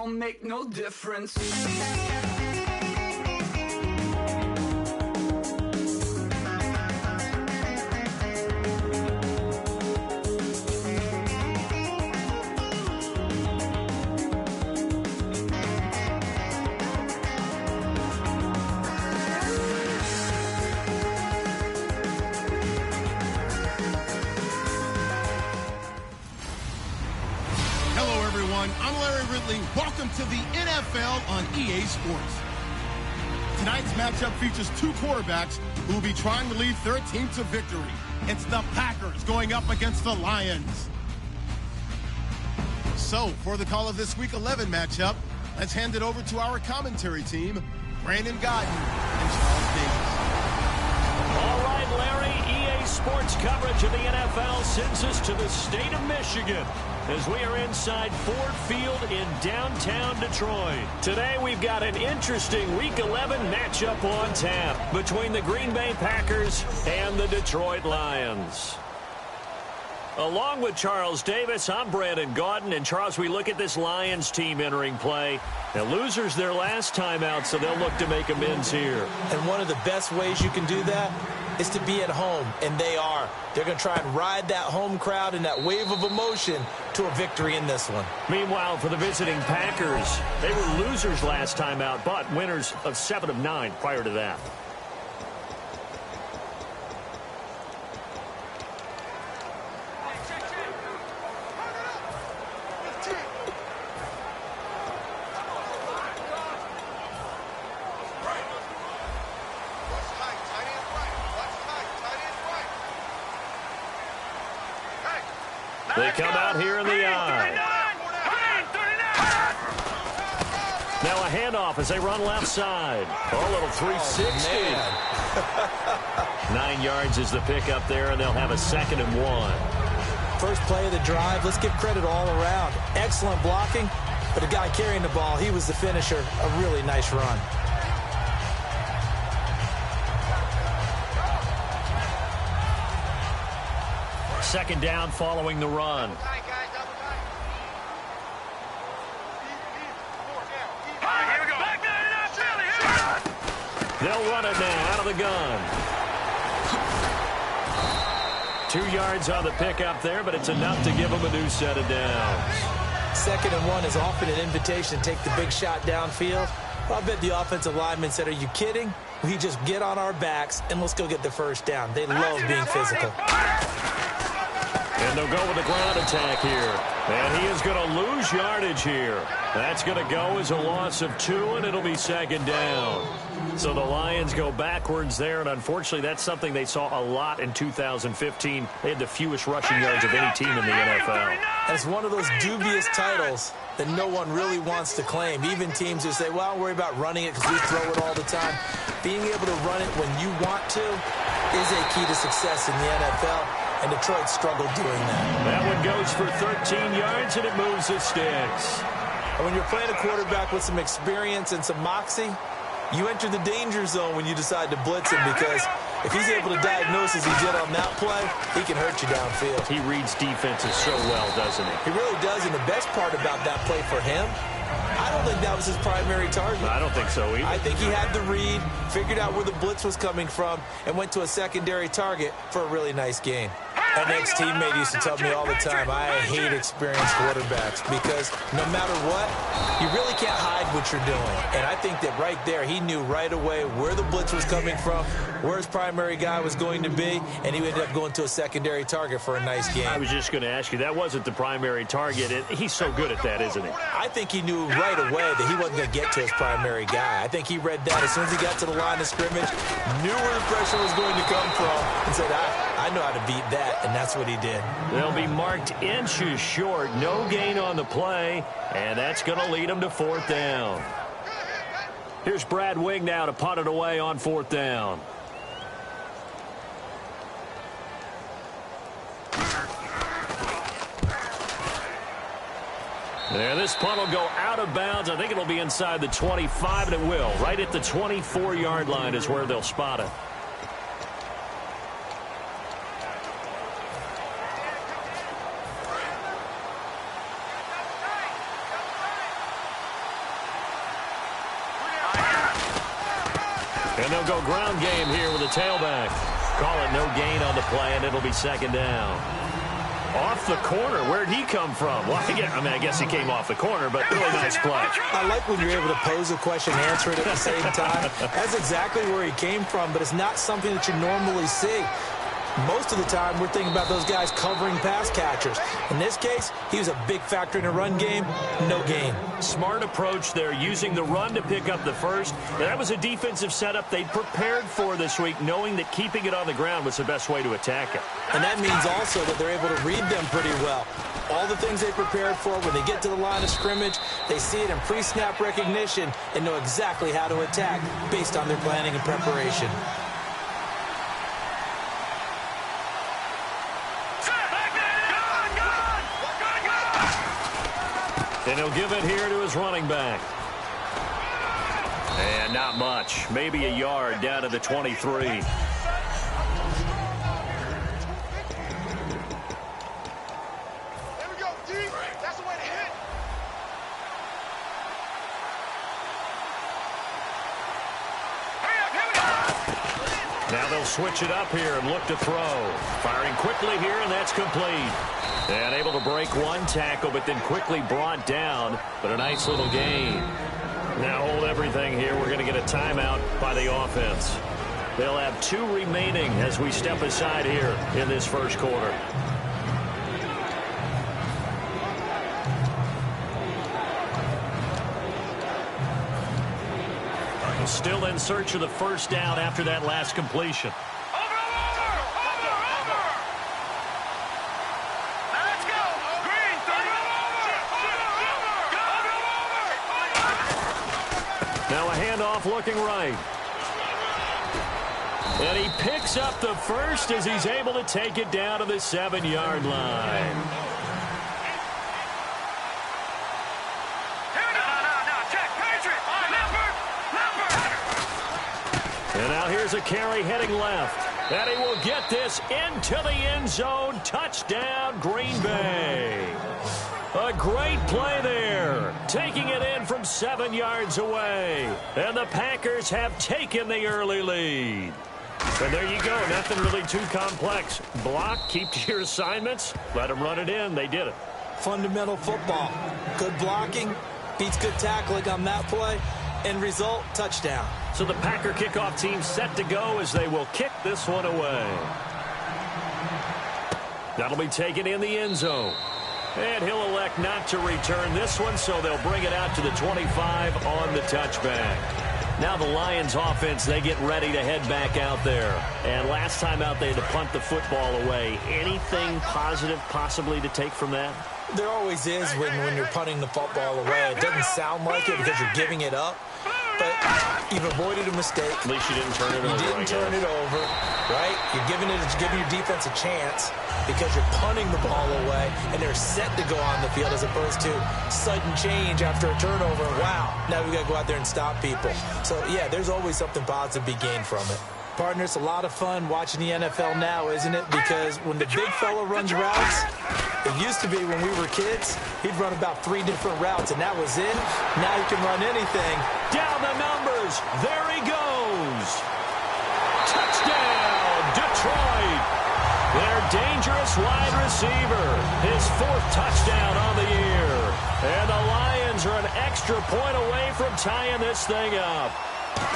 don't make no difference. I'm Larry Ridley. Welcome to the NFL on EA Sports. Tonight's matchup features two quarterbacks who will be trying to lead their team to victory. It's the Packers going up against the Lions. So, for the call of this Week 11 matchup, let's hand it over to our commentary team, Brandon Godden and Charles Davis. All right, Larry, EA Sports coverage of the NFL sends us to the state of Michigan as we are inside Ford Field in downtown Detroit. Today we've got an interesting Week 11 matchup on tap between the Green Bay Packers and the Detroit Lions. Along with Charles Davis, I'm Brandon Gaudin. And Charles, we look at this Lions team entering play. The losers their last time out, so they'll look to make amends here. And one of the best ways you can do that is to be at home, and they are. They're going to try and ride that home crowd and that wave of emotion to a victory in this one. Meanwhile, for the visiting Packers, they were losers last time out, but winners of 7 of 9 prior to that. They come out here in the eye. Now a handoff as they run left side. Oh, a little 360. 9 yards is the pickup there, and they'll have a 2nd and 1. First play of the drive, let's give credit all around. Excellent blocking, but the guy carrying the ball, he was the finisher. A really nice run. Second down following the run. They'll run it now out of the gun. 2 yards on the pickup there, but it's enough to give them a new set of downs. 2nd and 1 is often an invitation to take the big shot downfield. Well, I bet the offensive lineman said, "Are you kidding? We just get on our backs and let's go get the first down." They love being physical. And they'll go with the ground attack here. And he is going to lose yardage here. That's going to go as a loss of 2, and it'll be 2nd down. So the Lions go backwards there, and unfortunately that's something they saw a lot in 2015. They had the fewest rushing yards of any team in the NFL. And it's one of those dubious titles that no one really wants to claim. Even teams who say, well, I'll worry about running it because we throw it all the time. Being able to run it when you want to is a key to success in the NFL. And Detroit struggled doing that. That one goes for 13 yards, and it moves the sticks. And when you're playing a quarterback with some experience and some moxie, you enter the danger zone when you decide to blitz him, because if he's able to diagnose as he did on that play, he can hurt you downfield. He reads defenses so well, doesn't he? He really does, and the best part about that play for him, I don't think that was his primary target. I don't think so either. I think he had the read, figured out where the blitz was coming from, and went to a secondary target for a really nice gain. An ex-teammate used to tell me all the time, I hate experienced quarterbacks because no matter what, you really can't hide what you're doing. And I think that right there, he knew right away where the blitz was coming from, where his primary guy was going to be, and he ended up going to a secondary target for a nice gain. I was just going to ask you, that wasn't the primary target. He's so good at that, isn't he? I think he knew right away that he wasn't going to get to his primary guy. I think he read that as soon as he got to the line of scrimmage, knew where the pressure was going to come from, and said, I know how to beat that. And that's what he did. They'll be marked inches short. No gain on the play. And that's going to lead them to 4th down. Here's Brad Wing now to punt it away on 4th down. There, this punt will go out of bounds. I think it'll be inside the 25, and it will. Right at the 24-yard line is where they'll spot it. And they'll go ground game here with a tailback. Call it no gain on the play, and it'll be second down. Off the corner. Where'd he come from? Well, I guess he came off the corner, but really nice play. I like when you're able to pose a question and answer it at the same time. That's exactly where he came from, but it's not something that you normally see. Most of the time, we're thinking about those guys covering pass catchers. In this case, he was a big factor in the run game. No gain. Smart approach there, using the run to pick up the first. That was a defensive setup they'd prepared for this week, knowing that keeping it on the ground was the best way to attack it. And that means also that they're able to read them pretty well. All the things they prepared for, when they get to the line of scrimmage, they see it in pre-snap recognition and know exactly how to attack based on their planning and preparation. And he'll give it here to his running back. And not much. Maybe a yard down to the 23. There we go, D. That's the way to hit. Now they'll switch it up here and look to throw. Firing quickly here, and that's complete. And able to break one tackle, but then quickly brought down. But a nice little gain. Now hold everything here. We're going to get a timeout by the offense. They'll have 2 remaining as we step aside here in this first quarter. Still in search of the first down after that last completion. Now a handoff looking right. And he picks up the first as he's able to take it down to the 7-yard line. And now here's a carry heading left. And he will get this into the end zone. Touchdown, Green Bay. A great play there. Taking it in from 7 yards away. And the Packers have taken the early lead. And there you go. Nothing really too complex. Block, keep to your assignments. Let them run it in. They did it. Fundamental football. Good blocking. Beats good tackling on that play. End result, touchdown. So the Packer kickoff team set to go as they will kick this one away. That'll be taken in the end zone. And he'll elect not to return this one, so they'll bring it out to the 25 on the touchback. Now the Lions offense, they get ready to head back out there. And last time out, they had to punt the football away. Anything positive possibly to take from that? There always is when you're punting the football away. It doesn't sound like it because you're giving it up. But you've avoided a mistake. At least you didn't turn it over. You didn't turn it over, right? You're giving your defense a chance because you're punting the ball away, and they're set to go on the field as opposed to sudden change after a turnover. Wow, now we got to go out there and stop people. So, yeah, there's always something positive to be gained from it. Partner, it's a lot of fun watching the NFL now, isn't it? Because when the big fella runs routes, it used to be when we were kids, he'd run about 3 different routes, and that was it. Now he can run anything. Down the numbers. There he goes. Touchdown, Detroit. Their dangerous wide receiver. His 4th touchdown on the year. And the Lions are an extra point away from tying this thing up.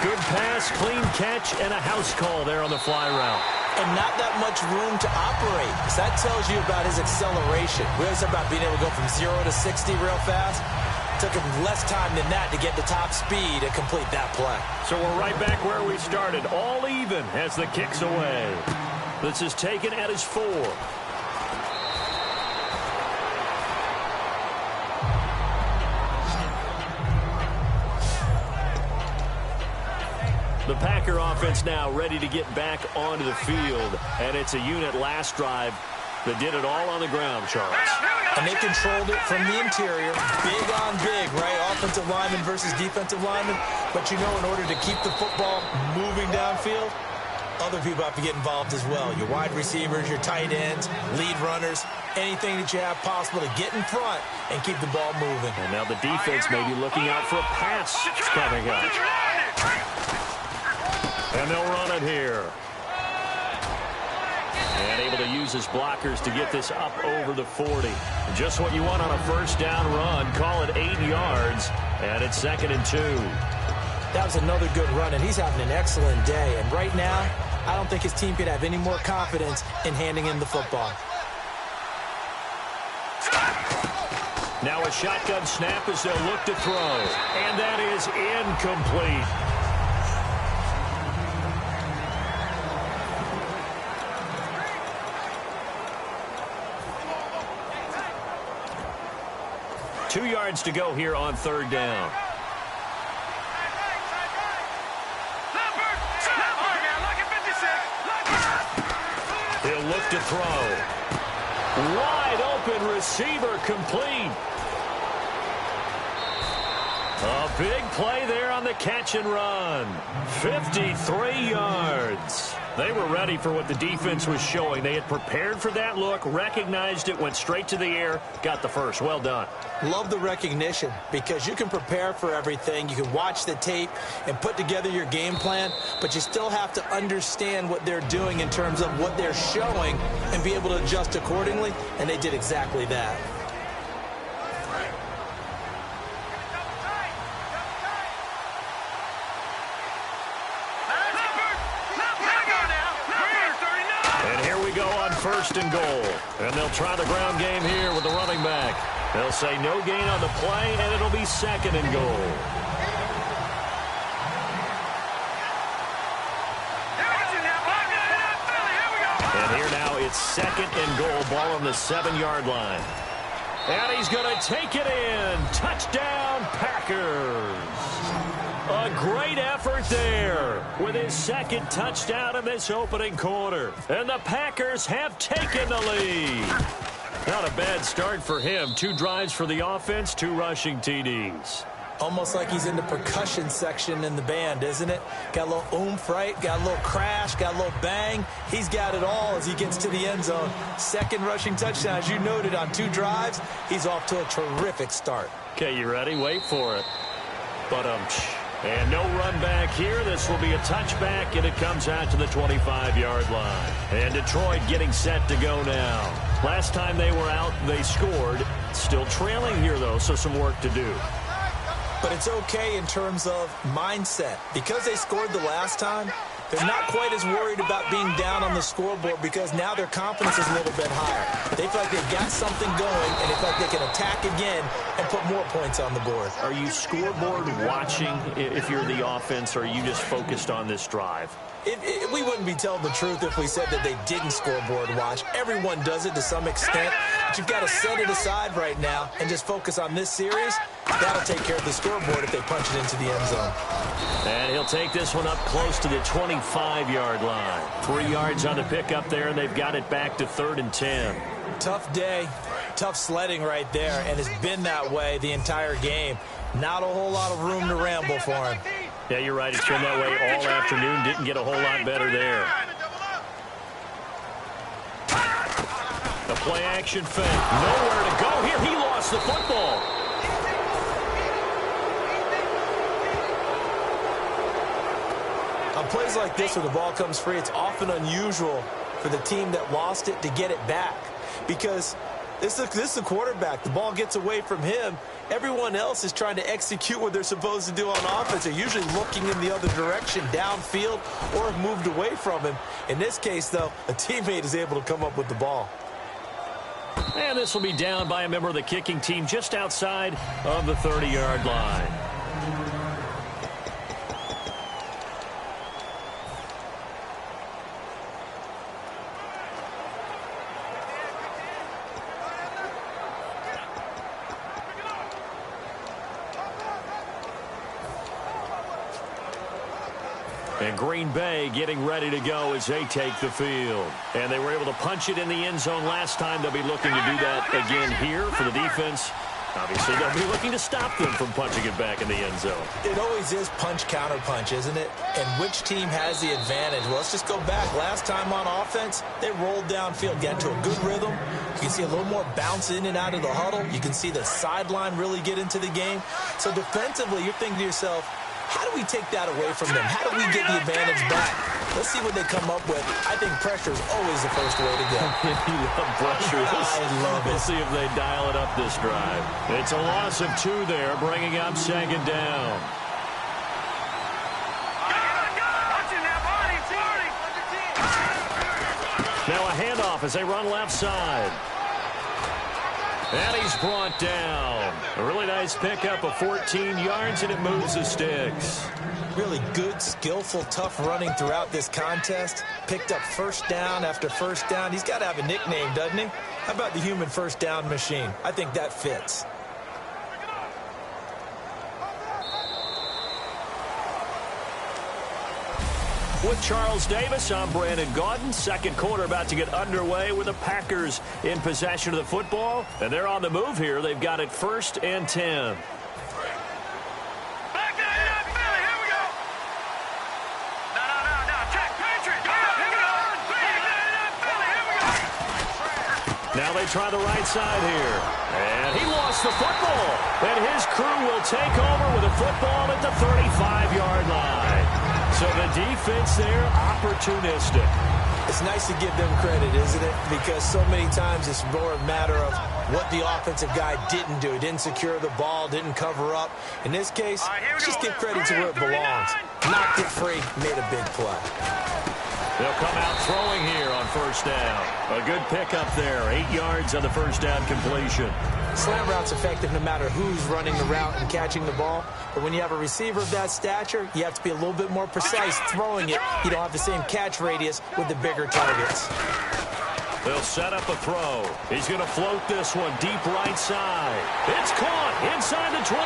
Good pass, clean catch, and a house call there on the fly route. And not that much room to operate. So that tells you about his acceleration. We always talk about being able to go from 0 to 60 real fast. It took him less time than that to get the top speed and complete that play. So we're right back where we started, all even as the kick's away. This is taken at his 4. The Packer offense now ready to get back onto the field. And it's a unit last drive that did it all on the ground, Charles. And they controlled it from the interior. Big on big, right? Offensive lineman versus defensive lineman. But you know, in order to keep the football moving downfield, other people have to get involved as well. Your wide receivers, your tight ends, lead runners, anything that you have possible to get in front and keep the ball moving. And now the defense may be looking out for a pass coming up. And they'll run it here. And able to use his blockers to get this up over the 40. Just what you want on a first down run. Call it 8 yards. And it's 2nd and 2. That was another good run, and he's having an excellent day. And right now, I don't think his team could have any more confidence in handing him the football. Now a shotgun snap as they'll look to throw. And that is incomplete. Two yards to go here on 3rd down. He'll look to throw. Wide open receiver complete. A big play there on the catch and run. 53 yards. They were ready for what the defense was showing. They had prepared for that look, recognized it, went straight to the air, got the first. Well done. Love the recognition because you can prepare for everything. You can watch the tape and put together your game plan, but you still have to understand what they're doing in terms of what they're showing and be able to adjust accordingly, and they did exactly that. First and goal. And they'll try the ground game here with the running back. They'll say no gain on the play, and it'll be 2nd and goal. And here now it's 2nd and goal. Ball on the 7-yard line. And he's going to take it in. Touchdown, Packers. A great effort there with his 2nd touchdown in this opening quarter. And the Packers have taken the lead. Not a bad start for him. 2 drives for the offense, 2 rushing TDs. Almost like he's in the percussion section in the band, isn't it? Got a little oomph, right? Got a little crash, got a little bang. He's got it all as he gets to the end zone. 2nd rushing touchdown, as you noted, on 2 drives. He's off to a terrific start. Okay, you ready? Wait for it. And no run back here. This will be a touchback, and it comes out to the 25-yard line. And Detroit getting set to go now. Last time they were out, they scored. Still trailing here, though, so some work to do. But it's okay in terms of mindset. Because they scored the last time, they're not quite as worried about being down on the scoreboard because now their confidence is a little bit higher. They feel like they've got something going, and they feel like they can attack again and put more points on the board. Are you scoreboard watching if you're the offense, or are you just focused on this drive? We wouldn't be telling the truth if we said that they didn't scoreboard watch. Everyone does it to some extent. But you've got to set it aside right now and just focus on this series. That'll take care of the scoreboard if they punch it into the end zone. And he'll take this one up close to the 25-yard line. 3 yards on the pickup there, and they've got it back to 3rd and 10. Tough day, tough sledding right there, and it's been that way the entire game. Not a whole lot of room to ramble for him. Yeah, you're right. It's been that way all afternoon. Didn't get a whole lot better there. The play-action fake. Nowhere to go here. He lost the football. On plays like this where the ball comes free, it's often unusual for the team that lost it to get it back. Because this is the quarterback. The ball gets away from him. Everyone else is trying to execute what they're supposed to do on offense. They're usually looking in the other direction, downfield, or have moved away from him. In this case, though, a teammate is able to come up with the ball. And this will be down by a member of the kicking team just outside of the 30-yard line. And Green Bay getting ready to go as they take the field. And they were able to punch it in the end zone last time. They'll be looking to do that again here for the defense. Obviously, they'll be looking to stop them from punching it back in the end zone. It always is punch-counter-punch, isn't it? And which team has the advantage? Well, let's just go back. Last time on offense, they rolled downfield, got into a good rhythm. You can see a little more bounce in and out of the huddle. You can see the sideline really get into the game. So defensively, you're thinking to yourself, How do we take that away from them? How do we get the advantage back? Let's see what they come up with. I think pressure is always the first way to go. You love pressure. I love it. We'll see if they dial it up this drive. It's a loss of 2 there, bringing up second down. Now a handoff as they run left side. And he's brought down. A really nice pickup of 14 yards, and it moves the sticks. Really good, skillful, tough running throughout this contest. Picked up first down after first down. He's got to have a nickname, doesn't he? How about the human first down machine? I think that fits. With Charles Davis, I'm Brandon Gaudin. Second quarter about to get underway with the Packers in possession of the football. And they're on the move here. They've got it 1st and 10. Now they try the right side here. And he lost the football. And his crew will take over with a football at the 35-yard line. So the defense there, opportunistic. It's nice to give them credit, isn't it? Because so many times it's more a matter of what the offensive guy didn't do. He didn't secure the ball, didn't cover up. In this case, just give credit to where it belongs. Knocked it free, made a big play. They'll come out throwing here on first down. A good pickup there. 8 yards on the first down completion. Slant route's effective no matter who's running the route and catching the ball. But when you have a receiver of that stature, you have to be a little bit more precise throwing it. You don't have the same catch radius with the bigger targets. They'll set up a throw. He's going to float this one deep right side. It's caught inside the 25.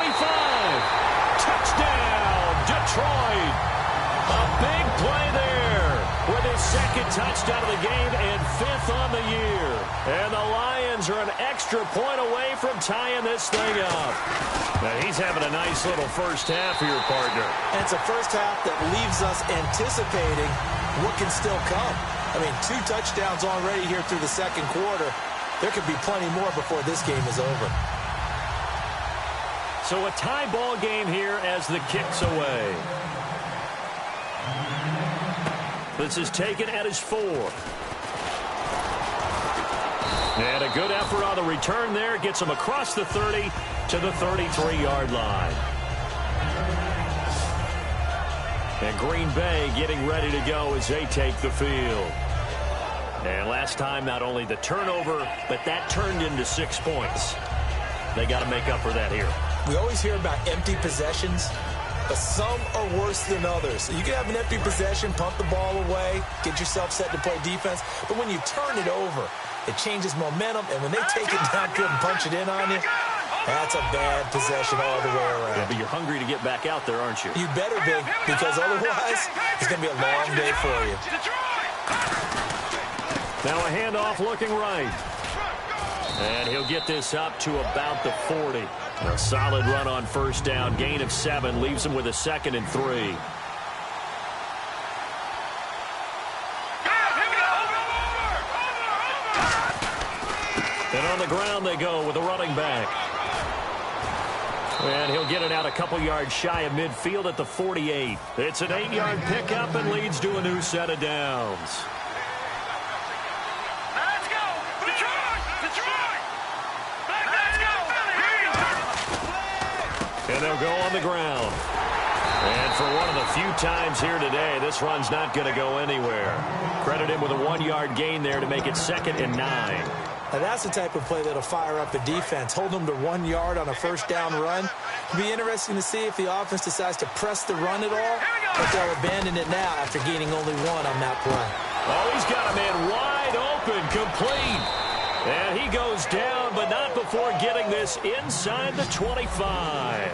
Touchdown, Detroit. A big play there with his second touchdown of the game and 5th on the year. And the Lions are an extra point away from tying this thing up. Now he's having a nice little first half for your partner. And it's a first half that leaves us anticipating what can still come. I mean, 2 touchdowns already here through the second quarter. There could be plenty more before this game is over. So a tie ball game here as the kick's away. This is taken at his 4. And a good effort on the return there. Gets him across the 30 to the 33-yard line. And Green Bay getting ready to go as they take the field. And last time, not only the turnover, but that turned into 6 points. They got to make up for that here. We always hear about empty possessions, but some are worse than others. You can have an empty possession, pump the ball away, get yourself set to play defense, but when you turn it over, it changes momentum, and when they take it downfield and punch it in on you, that's a bad possession all the way around. Yeah, but you're hungry to get back out there, aren't you? You better be, because otherwise, it's going to be a long day for you. Now a handoff looking right. And he'll get this up to about the 40. A solid run on first down. Gain of 7 leaves him with a 2nd and 3. And on the ground they go with the running back. And he'll get it out a couple yards shy of midfield at the 48. It's an 8-yard pickup and leads to a new set of downs. And they'll go on the ground. And for one of the few times here today, this run's not going to go anywhere. Credit him with a 1-yard gain there to make it 2nd and 9. Now that's the type of play that'll fire up a defense. Hold them to 1 yard on a first down run. It'll be interesting to see if the offense decides to press the run at all, but they'll abandon it now after gaining only 1 on that play. Oh, he's got a man wide open, complete. And he goes down, but not before getting this inside the 25.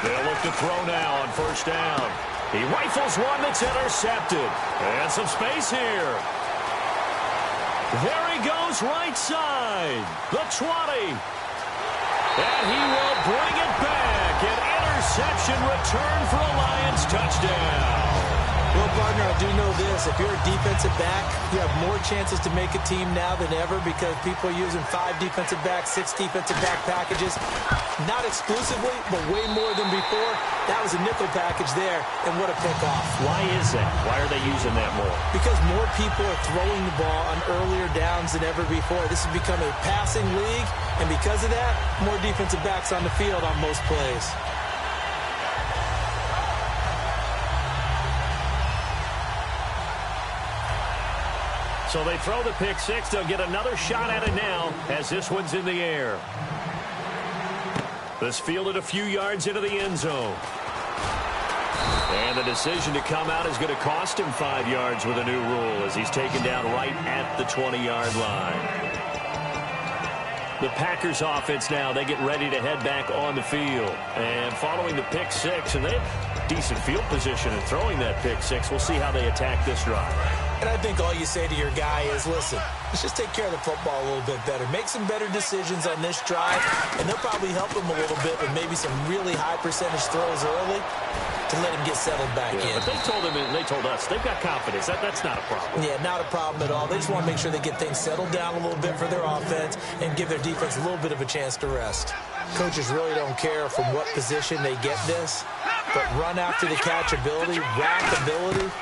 They'll look to throw now on first down. He rifles one that's intercepted. And some space here. There he goes right side. The 20. And he will bring it back. An interception return for a Lions touchdown. Well, partner, I do know this. If you're a defensive back, you have more chances to make a team now than ever because people are using 5 defensive backs, 6 defensive back packages. Not exclusively, but way more than before. That was a nickel package there, and what a pickoff. Why is that? Why are they using that more? Because more people are throwing the ball on earlier downs than ever before. This has become a passing league, and because of that, more defensive backs on the field on most plays. So they throw the pick six. They'll get another shot at it now as this one's in the air. This fielded a few yards into the end zone. And the decision to come out is going to cost him 5 yards with a new rule as he's taken down right at the 20-yard line. The Packers offense now, they get ready to head back on the field. And following the pick six, and they have decent field position in throwing that pick six. We'll see how they attack this drive. And I think all you say to your guy is, listen, let's just take care of the football a little bit better. Make some better decisions on this drive, and they'll probably help him a little bit with maybe some really high percentage throws early to let him get settled back in. But they told him, and they told us, they've got confidence. That's not a problem. Yeah, not a problem at all. They just want to make sure they get things settled down a little bit for their offense and give their defense a little bit of a chance to rest. Coaches really don't care from what position they get this, but run after the catch ability, rack ability,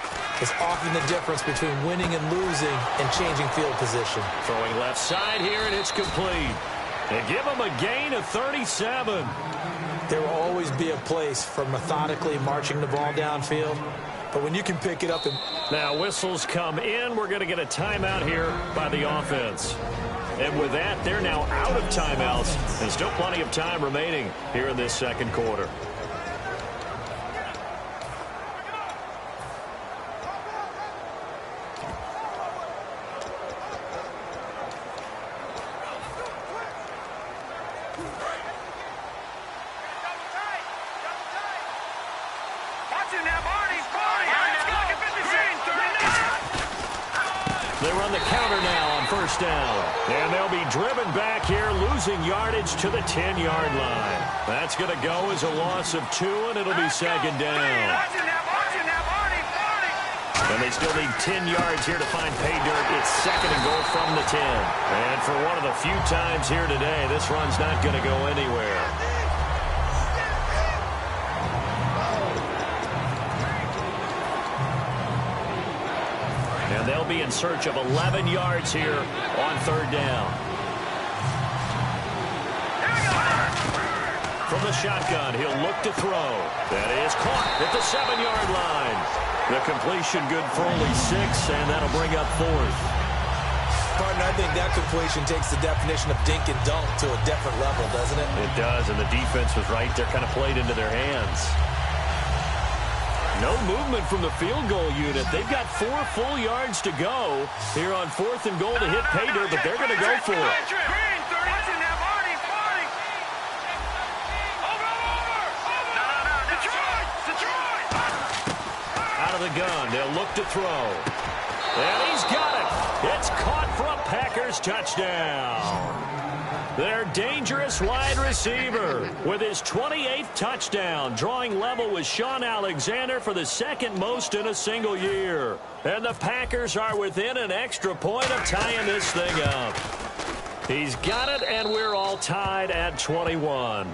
is often the difference between winning and losing and changing field position. Throwing left side here, and it's complete. They give him a gain of 37. There will always be a place for methodically marching the ball downfield, but when you can pick it up and... Now whistles come in. We're going to get a timeout here by the offense. And with that, they're now out of timeouts, and still plenty of time remaining here in this second quarter. They run the counter now on first down. And they'll be driven back here, losing yardage to the 10-yard line. That's going to go as a loss of 2, and it'll be second down. And they still need 10 yards here to find pay dirt. It's second and goal from the 10. And for one of the few times here today, this run's not going to go anywhere. And they'll be in search of 11 yards here on third down. From the shotgun, he'll look to throw. That is caught at the 7-yard line. The completion good for only 6, and that'll bring up fourth. Partner, I think that completion takes the definition of dink and dunk to a different level, doesn't it? It does, and the defense was right there, kind of played into their hands. No movement from the field goal unit. They've got 4 full yards to go here on fourth and goal to hit pay dirt, but they're going to go for it. Out of the gun, they'll look to throw. And he's got it. It's caught for a Packers touchdown. Their dangerous wide receiver with his 28th touchdown, drawing level with Sean Alexander for the second most in a single year. And the Packers are within an extra point of tying this thing up. He's got it, and we're all tied at 21.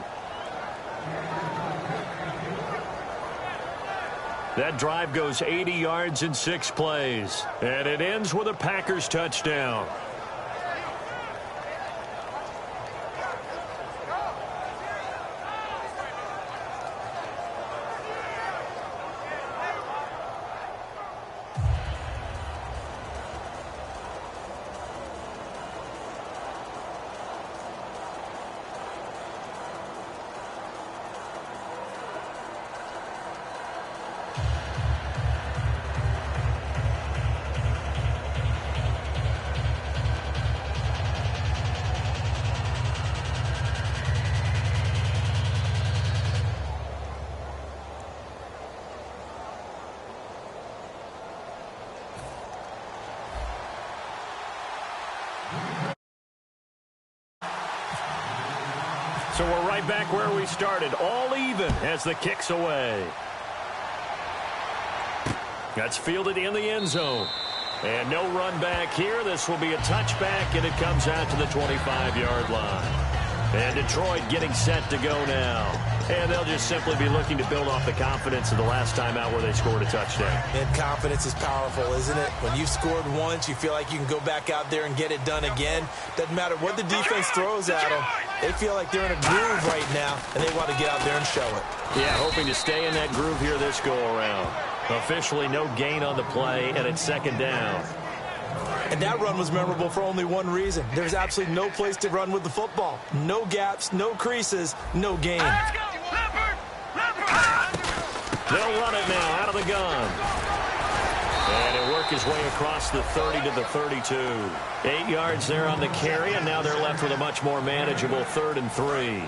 That drive goes 80 yards in 6 plays, and it ends with a Packers touchdown. So we're right back where we started, all even as the kick's away. That's fielded in the end zone. And no run back here. This will be a touchback, and it comes out to the 25-yard line. And Detroit getting set to go now. And they'll just simply be looking to build off the confidence of the last time out where they scored a touchdown. And confidence is powerful, isn't it? When you've scored once, you feel like you can go back out there and get it done again. Doesn't matter what the defense throws at them. They feel like they're in a groove right now, and they want to get out there and show it. Yeah, hoping to stay in that groove here this go-around. Officially no gain on the play, and it's second down. And that run was memorable for only one reason. There's absolutely no place to run with the football. No gaps, no creases, no gain. They'll run it now out of the gun. And he'll work his way across the 30 to the 32. 8 yards there on the carry, and now they're left with a much more manageable 3rd and 3.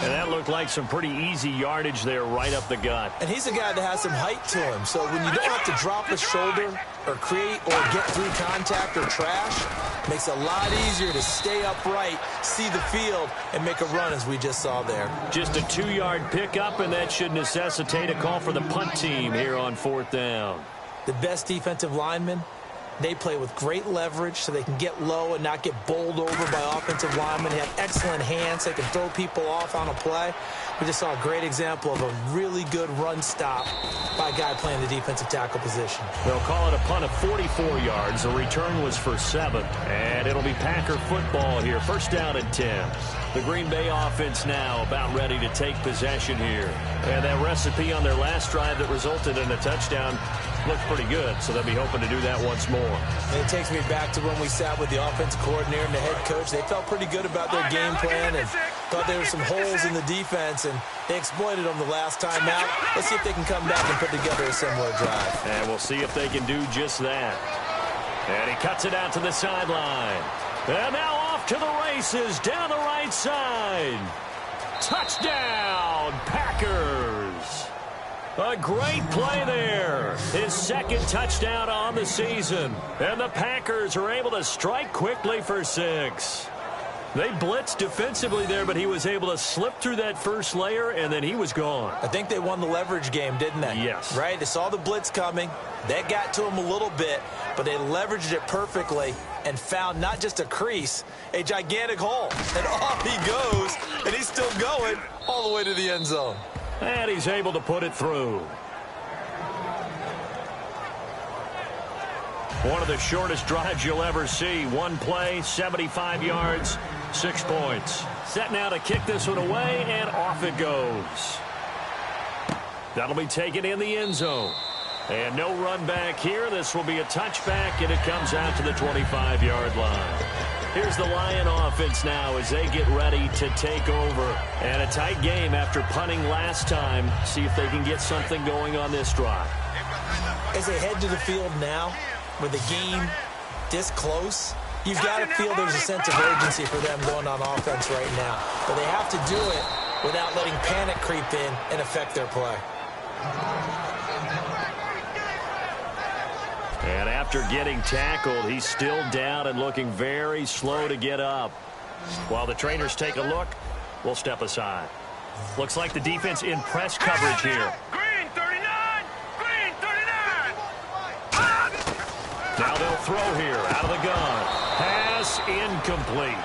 And that looked like some pretty easy yardage there right up the gut. And he's a guy that has some height to him. So when you don't have to drop a shoulder or create or get through contact or trash, it makes it a lot easier to stay upright, see the field, and make a run as we just saw there. Just a 2-yard pickup, and that should necessitate a call for the punt team here on 4th down. The best defensive linemen, they play with great leverage so they can get low and not get bowled over by offensive linemen. They have excellent hands. They can throw people off on a play. We just saw a great example of a really good run stop by a guy playing the defensive tackle position. They'll call it a punt of 44 yards. The return was for 7. And it'll be Packer football here. 1st down and 10. The Green Bay offense now about ready to take possession here. And that recipe on their last drive that resulted in a touchdown looked pretty good, so they'll be hoping to do that once more. And it takes me back to when we sat with the offensive coordinator and the head coach. They felt pretty good about their game plan and thought there were some holes in the defense, and they exploited them the last time out. Let's see if they can come back and put together a similar drive. And we'll see if they can do just that. And he cuts it out to the sideline. And now off to the races down the right side. Touchdown, Packers. A great play there. His 2nd touchdown on the season. And the Packers are able to strike quickly for 6. They blitzed defensively there, but he was able to slip through that first layer, and then he was gone. I think they won the leverage game, didn't they? Yes. Right? They saw the blitz coming. That got to him a little bit, but they leveraged it perfectly and found not just a crease, a gigantic hole. And off he goes, and he's still going all the way to the end zone. And he's able to put it through. One of the shortest drives you'll ever see. One play, 75 yards, 6 points. Set now to kick this one away, and off it goes. That'll be taken in the end zone. And no run back here. This will be a touchback, and it comes out to the 25-yard line. Here's the Lion offense now as they get ready to take over. And a tight game after punting last time. See if they can get something going on this drive. As they head to the field now, with the game this close, you've got to feel there's a sense of urgency for them going on offense right now. But they have to do it without letting panic creep in and affect their play. And after getting tackled, he's still down and looking very slow to get up. While the trainers take a look, we'll step aside. Looks like the defense in press coverage here. Green 39! Green 39! Now they'll throw here out of the gun. Pass incomplete.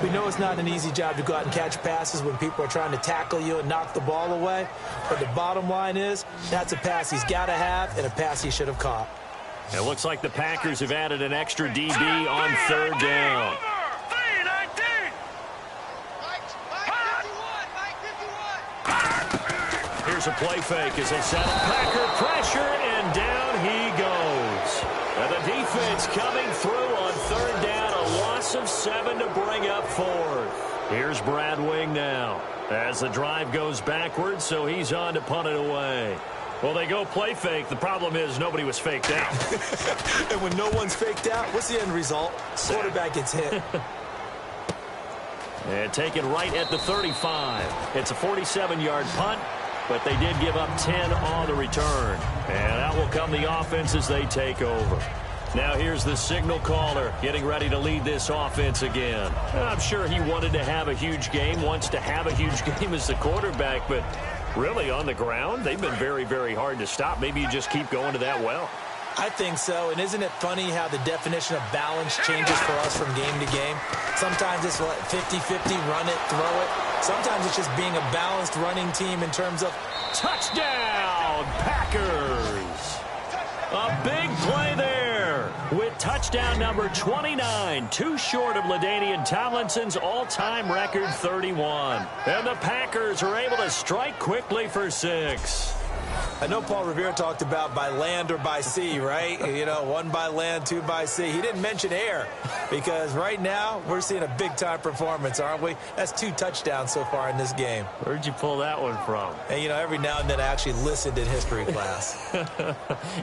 We know it's not an easy job to go out and catch passes when people are trying to tackle you and knock the ball away. But the bottom line is, that's a pass he's got to have and a pass he should have caught. It looks like the Packers have added an extra DB on 3rd down. Here's a play fake as they set up. Packer pressure, and down he goes. And the defense coming through on 3rd down. A loss of 7 to bring up 4th. Here's Brad Wing now as the drive goes backwards, so he's on to punt it away. Well, they go play fake. The problem is nobody was faked out. And when no one's faked out, what's the end result? Quarterback gets hit. And taken right at the 35. It's a 47-yard punt, but they did give up 10 on the return. And out will come the offense as they take over. Now here's the signal caller getting ready to lead this offense again. I'm sure he wanted to have a huge game, wants to have a huge game as the quarterback, but Really, on the ground? They've been very, very hard to stop. Maybe you just keep going to that well. I think so, and isn't it funny how the definition of balance changes for us from game to game? Sometimes it's 50-50, run it, throw it. Sometimes it's just being a balanced running team in terms of touchdown, Packers. A big play there with touchdown number 29, too short of LaDainian Tomlinson's all-time record 31. And the Packers are able to strike quickly for 6. I know Paul Revere talked about by land or by sea, right? You know, 1 by land, 2 by sea. He didn't mention air because right now we're seeing a big-time performance, aren't we? That's 2 touchdowns so far in this game. Where'd you pull that one from? And, you know, every now and then I actually listened in history class.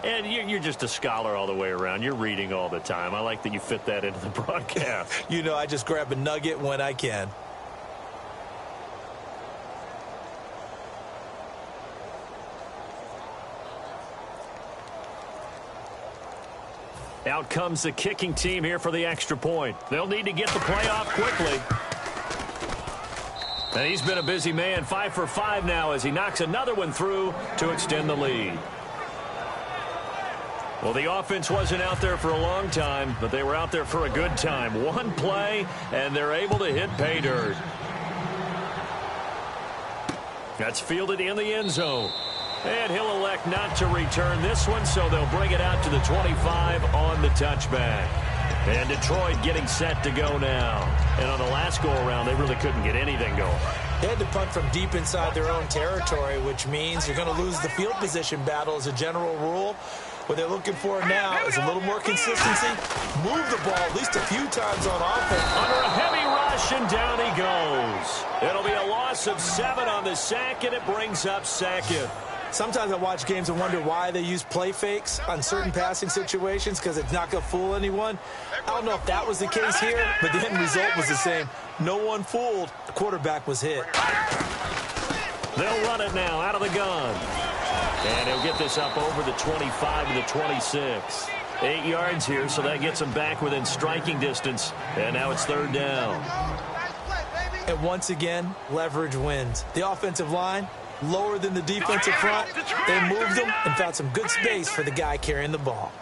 And you're just a scholar all the way around. You're reading all the time. I like that you fit that into the broadcast. You know, I just grab a nugget when I can. Out comes the kicking team here for the extra point. They'll need to get the play off quickly. And he's been a busy man, 5 for 5 now as he knocks another one through to extend the lead. Well, the offense wasn't out there for a long time, but they were out there for a good time. 1 play, and they're able to hit pay dirt. That's fielded in the end zone. And he'll elect not to return this one, so they'll bring it out to the 25 on the touchback. And Detroit getting set to go now. And on the last go-around, they really couldn't get anything going. They had to punt from deep inside their own territory, which means you're going to lose the field position battle as a general rule. What they're looking for now is a little more consistency. Move the ball at least a few times on offense. Under a heavy rush, and down he goes. It'll be a loss of 7 on the sack, and it brings up 2nd. Sometimes I watch games and wonder why they use play fakes on certain passing situations because it's not going to fool anyone. I don't know if that was the case here, but the end result was the same. No one fooled. The quarterback was hit. They'll run it now out of the gun. And he'll get this up over the 25 to the 26. 8 yards here, so that gets him back within striking distance. And now it's 3rd down. And once again, leverage wins. The offensive line, lower than the defensive front. They moved them and found some good space for the guy carrying the ball.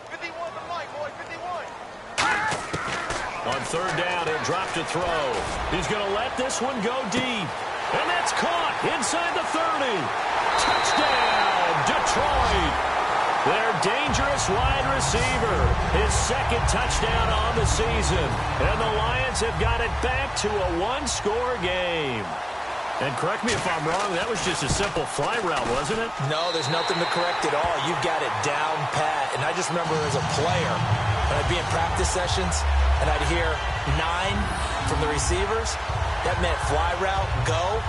On 3rd down, he'll drop to throw. He's going to let this one go deep. And that's caught inside the 30. Touchdown, Detroit. Their dangerous wide receiver. His 2nd touchdown on the season. And the Lions have got it back to a 1-score game. And correct me if I'm wrong, that was just a simple fly route, wasn't it? No, there's nothing to correct at all. You've got it down pat. And I just remember as a player, when I'd be in practice sessions, and I'd hear 9 from the receivers, that meant fly route, go,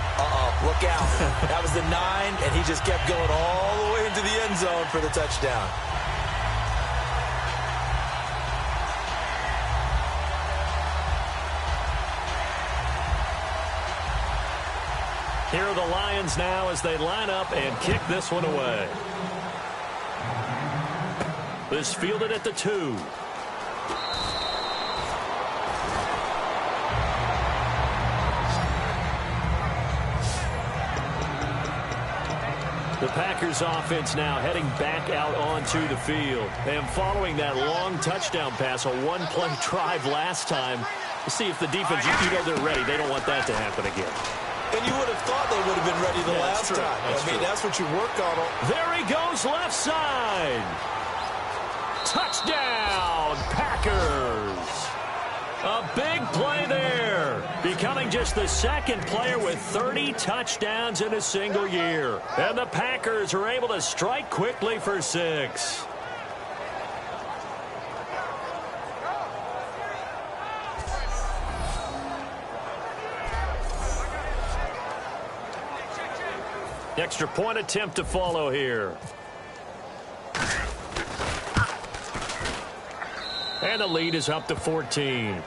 look out. That was the 9, and he just kept going all the way into the end zone for the touchdown. Here are the Lions now as they line up and kick this one away. This fielded at the 2. The Packers offense now heading back out onto the field. And following that long touchdown pass, a 1-play drive last time, to see if the defense, you know they're ready. They don't want that to happen again. And you would have thought they would have been ready the last time. I mean, that's what you work on. There he goes, left side. Touchdown, Packers. A big play there. Becoming just the 2nd player with 30 touchdowns in a single year. And the Packers are able to strike quickly for 6. Extra point attempt to follow here. And the lead is up to 14.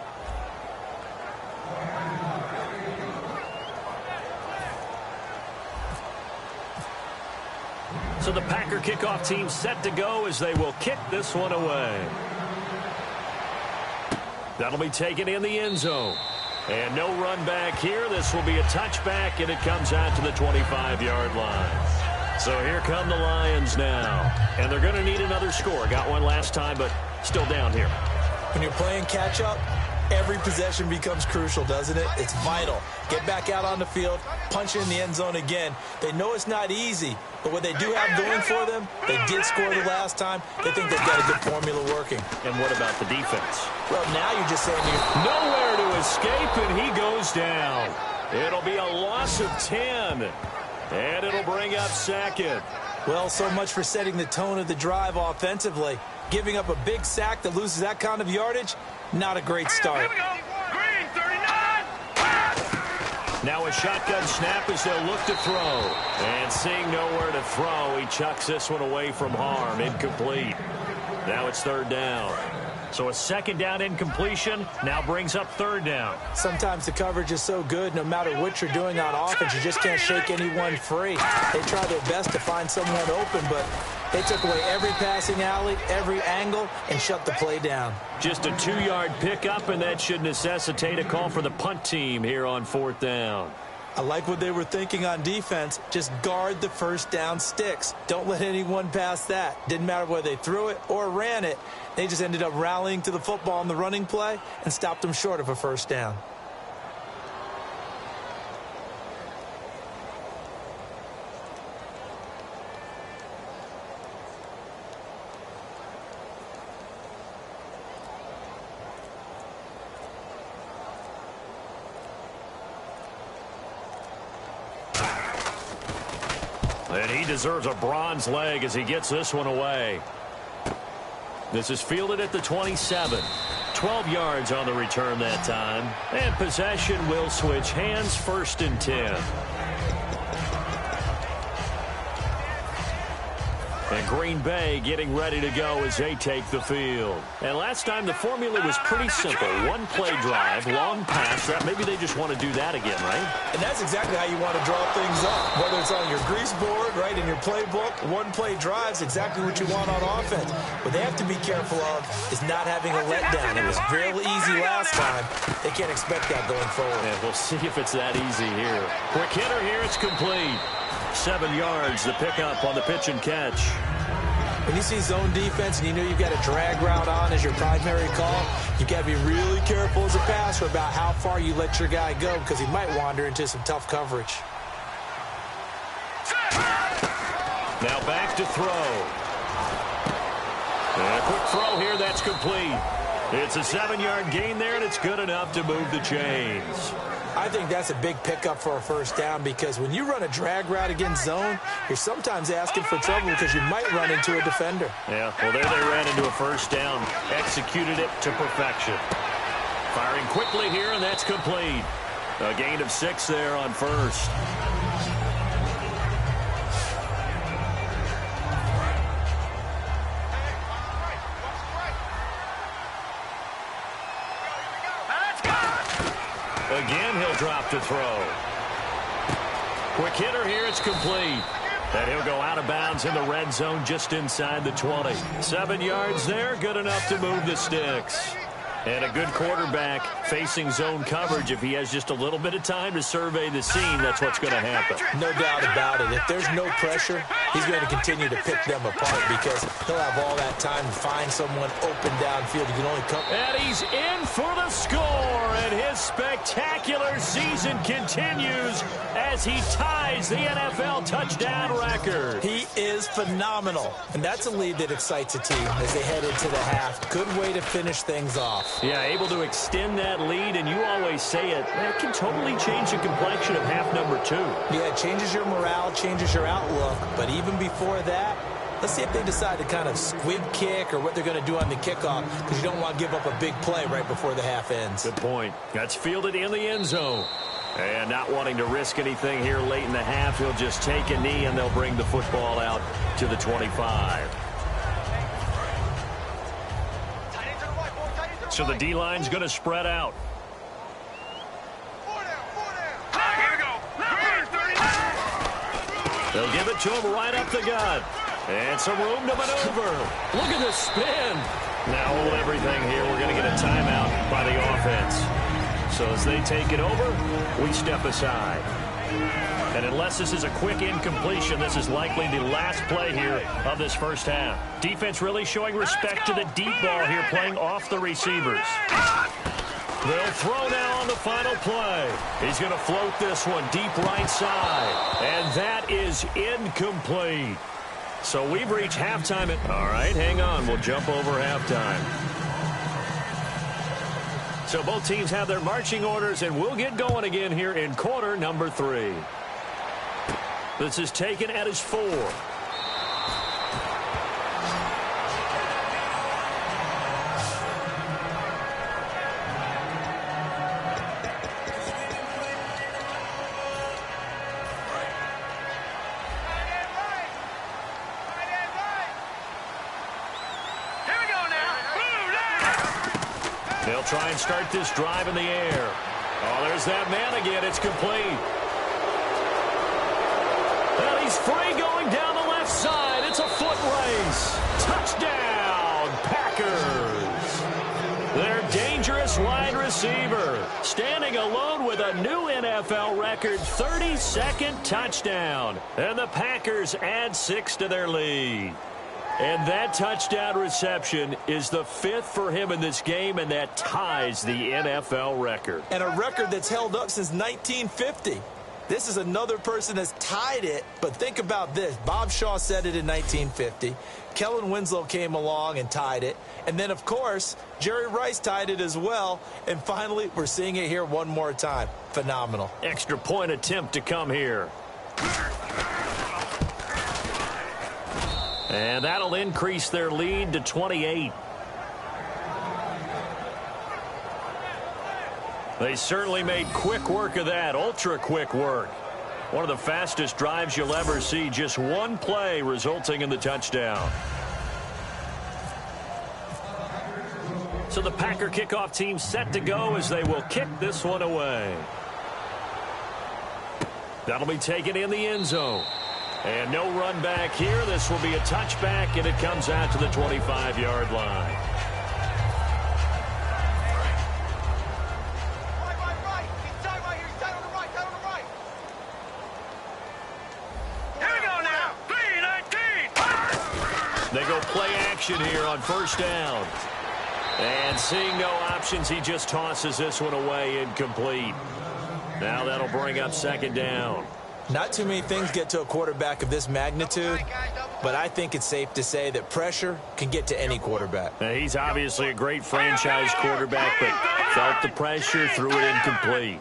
So the Packer kickoff team set to go as they will kick this one away. That'll be taken in the end zone. And no run back here. This will be a touchback, and it comes out to the 25-yard line. So here come the Lions now. And they're going to need another score. Got one last time, but still down here. When you're playing catch-up, every possession becomes crucial, doesn't it? It's vital. Get back out on the field, punch it in the end zone again. They know it's not easy, but what they do have going for them, they did score the last time. They think they've got a good formula working. And what about the defense? Well, now you're just saying nowhere to escape, and he goes down. It'll be a loss of 10, and it'll bring up second. Well, so much for setting the tone of the drive offensively. Giving up a big sack that loses that kind of yardage, not a great start. Green, 39. Now a shotgun snap as they'll look to throw. And seeing nowhere to throw, he chucks this one away from harm. Incomplete. Now it's third down. So a second down incompletion now brings up third down. Sometimes the coverage is so good, no matter what you're doing on offense, you just can't shake anyone free. They try their best to find someone open, but they took away every passing alley, every angle, and shut the play down. Just a 2-yard pickup, and that should necessitate a call for the punt team here on fourth down. I like what they were thinking on defense. Just guard the first down sticks. Don't let anyone pass that. Didn't matter whether they threw it or ran it. They just ended up rallying to the football on the running play and stopped them short of a first down. And he deserves a bronze leg as he gets this one away. This is fielded at the 27. 12 yards on the return that time. And possession will switch hands, first and 10. And Green Bay getting ready to go as they take the field. And last time the formula was pretty simple. One play drive, long pass. Maybe they just want to do that again, right? And that's exactly how you want to draw things up. Whether it's on your grease board, right, in your playbook, one play drive's exactly what you want on offense. What they have to be careful of is not having a letdown. It was really easy last time. They can't expect that going forward. Yeah, we'll see if it's that easy here. Quick hitter here, it's complete. 7 yards, the pickup on the pitch and catch. When you see zone defense and you know you've got a drag route on as your primary call, you've got to be really careful as a passer about how far you let your guy go because he might wander into some tough coverage. Now back to throw. And a quick throw here, that's complete. It's a 7-yard gain there, and it's good enough to move the chains. I think that's a big pickup for a first down because when you run a drag route against zone, you're sometimes asking for trouble because you might run into a defender. Yeah, well, there they ran into a first down. Executed it to perfection. Firing quickly here, and that's complete. A gain of 6 there on first. Again, he'll drop to throw. Quick hitter here, it's complete. And he'll go out of bounds in the red zone just inside the 20. 7 yards there, good enough to move the sticks. And a good quarterback facing zone coverage. If he has just a little bit of time to survey the scene, that's what's going to happen. No doubt about it. If there's no pressure, he's going to continue to pick them apart because he'll have all that time to find someone open downfield. He can only come. And he's in for the score, and his spectacular season continues as he ties the NFL touchdown record. He is phenomenal, and that's a lead that excites a team as they head into the half. Good way to finish things off. Yeah, able to extend that lead, and you always say it, that can totally change the complexion of half number 2. Yeah, it changes your morale, changes your outlook, but even before that, let's see if they decide to kind of squib kick or what they're going to do on the kickoff because you don't want to give up a big play right before the half ends. Good point. That's fielded in the end zone. And not wanting to risk anything here late in the half, he'll just take a knee, and they'll bring the football out to the 25. So the D-line's going to spread out. 4 down. Here we go. They'll give it to him right up the gut. And some room to maneuver. Look at the spin. Now hold everything here. We're going to get a timeout by the offense. So as they take it over, we step aside. And unless this is a quick incompletion, this is likely the last play here of this first half. Defense really showing respect to the deep ball here, playing off the receivers. They'll throw now on the final play. He's going to float this one deep right side. And that is incomplete. So we've reached halftime. All right, hang on. We'll jump over halftime. So both teams have their marching orders, and we'll get going again here in quarter number 3. This is taken at his 4. They'll try and start this drive in the air. Oh, there's that man again. It's complete. And he's free going down the left side. It's a foot race. Touchdown, Packers. Their dangerous wide receiver standing alone with a new NFL record 32nd touchdown. And the Packers add 6 to their lead. And that touchdown reception is the 5th for him in this game, and that ties the NFL record. And a record that's held up since 1950. This is another person that's tied it, but think about this. Bob Shaw said it in 1950. Kellen Winslow came along and tied it. And then, of course, Jerry Rice tied it as well. And finally, we're seeing it here one more time. Phenomenal. Extra point attempt to come here. And that'll increase their lead to 28. They certainly made quick work of that, ultra quick work. One of the fastest drives you'll ever see, just one play resulting in the touchdown. So the Packer kickoff team set to go as they will kick this one away. That'll be taken in the end zone. And no run back here. This will be a touchback, and it comes out to the 25-yard line. Right. He's tight right here. He's tight on the right. Tight on the right. Here we go now. 3-19. They go play action here on first down. And seeing no options, he just tosses this one away, incomplete. Now that'll bring up second down. Not too many things get to a quarterback of this magnitude, but I think it's safe to say that pressure can get to any quarterback. Now, he's obviously a great franchise quarterback, but felt the pressure, threw it incomplete.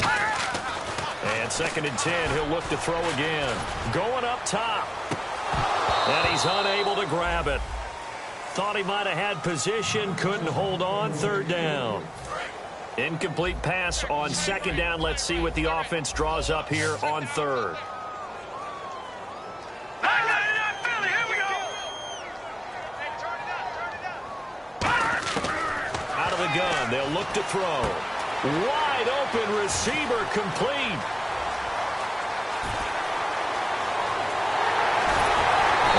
And 2nd and 10, he'll look to throw again. Going up top. And he's unable to grab it. Thought he might have had position, couldn't hold on, 3rd down. Incomplete pass on 2nd down. Let's see what the offense draws up here on 3rd. Out of the gun, they'll look to throw. Wide open receiver, complete.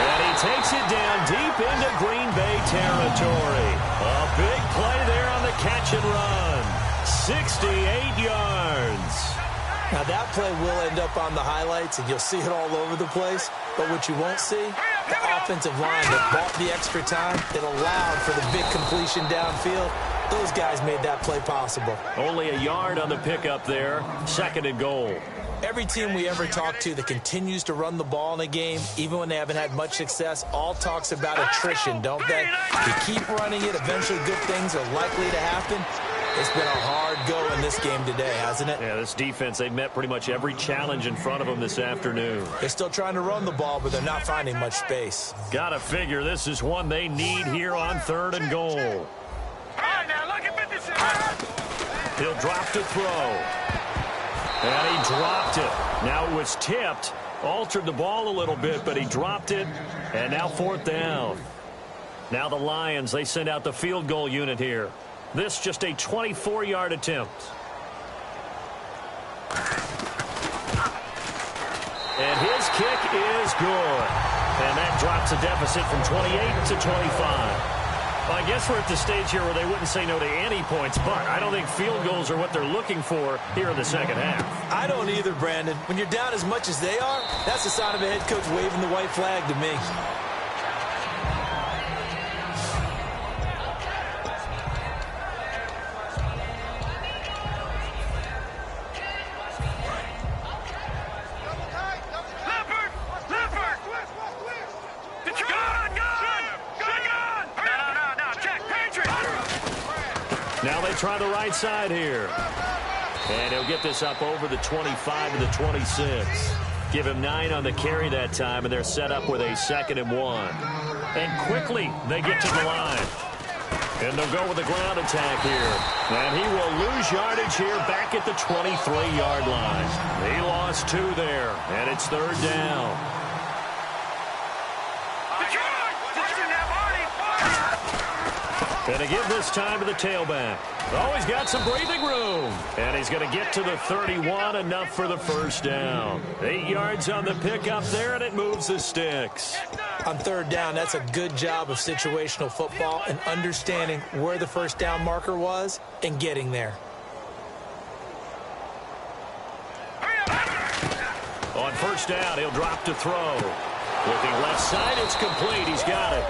And he takes it down deep into Green Bay territory. A big play there on the catch and run. 68 yards. Now that play will end up on the highlights, and you'll see it all over the place. But what you won't see, the offensive line that bought the extra time, it allowed for the big completion downfield. Those guys made that play possible. Only a yard on the pickup there. 2nd and goal. Every team we ever talk to that continues to run the ball in a game, even when they haven't had much success, all talks about attrition, don't they? You keep running it, eventually good things are likely to happen. It's been a hard go in this game today, hasn't it? Yeah, this defense, they've met pretty much every challenge in front of them this afternoon. They're still trying to run the ball, but they're not finding much space. Gotta figure this is one they need here on 3rd and goal. All right, now look at 56. He'll drop to throw. And he dropped it. Now it was tipped. Altered the ball a little bit, but he dropped it. And now 4th down. Now the Lions, they send out the field goal unit here. This just a 24-yard attempt. And his kick is good. And that drops a deficit from 28 to 25. Well, I guess we're at the stage here where they wouldn't say no to any points, but I don't think field goals are what they're looking for here in the second half. I don't either, Brandon. When you're down as much as they are, that's the sign of a head coach waving the white flag to me. Now they try the right side here. And he'll get this up over the 25 to the 26. Give him 9 on the carry that time, and they're set up with a 2nd and 1. And quickly they get to the line. And they'll go with a ground attack here. And he will lose yardage here back at the 23-yard line. He lost 2 there, and it's 3rd down. And to give this time to the tailback. Oh, he's got some breathing room. And he's going to get to the 31, enough for the 1st down. 8 yards on the pickup there, and it moves the sticks. On 3rd down, that's a good job of situational football and understanding where the 1st down marker was and getting there. On 1st down, he'll drop to throw. Looking left side, it's complete. He's got it.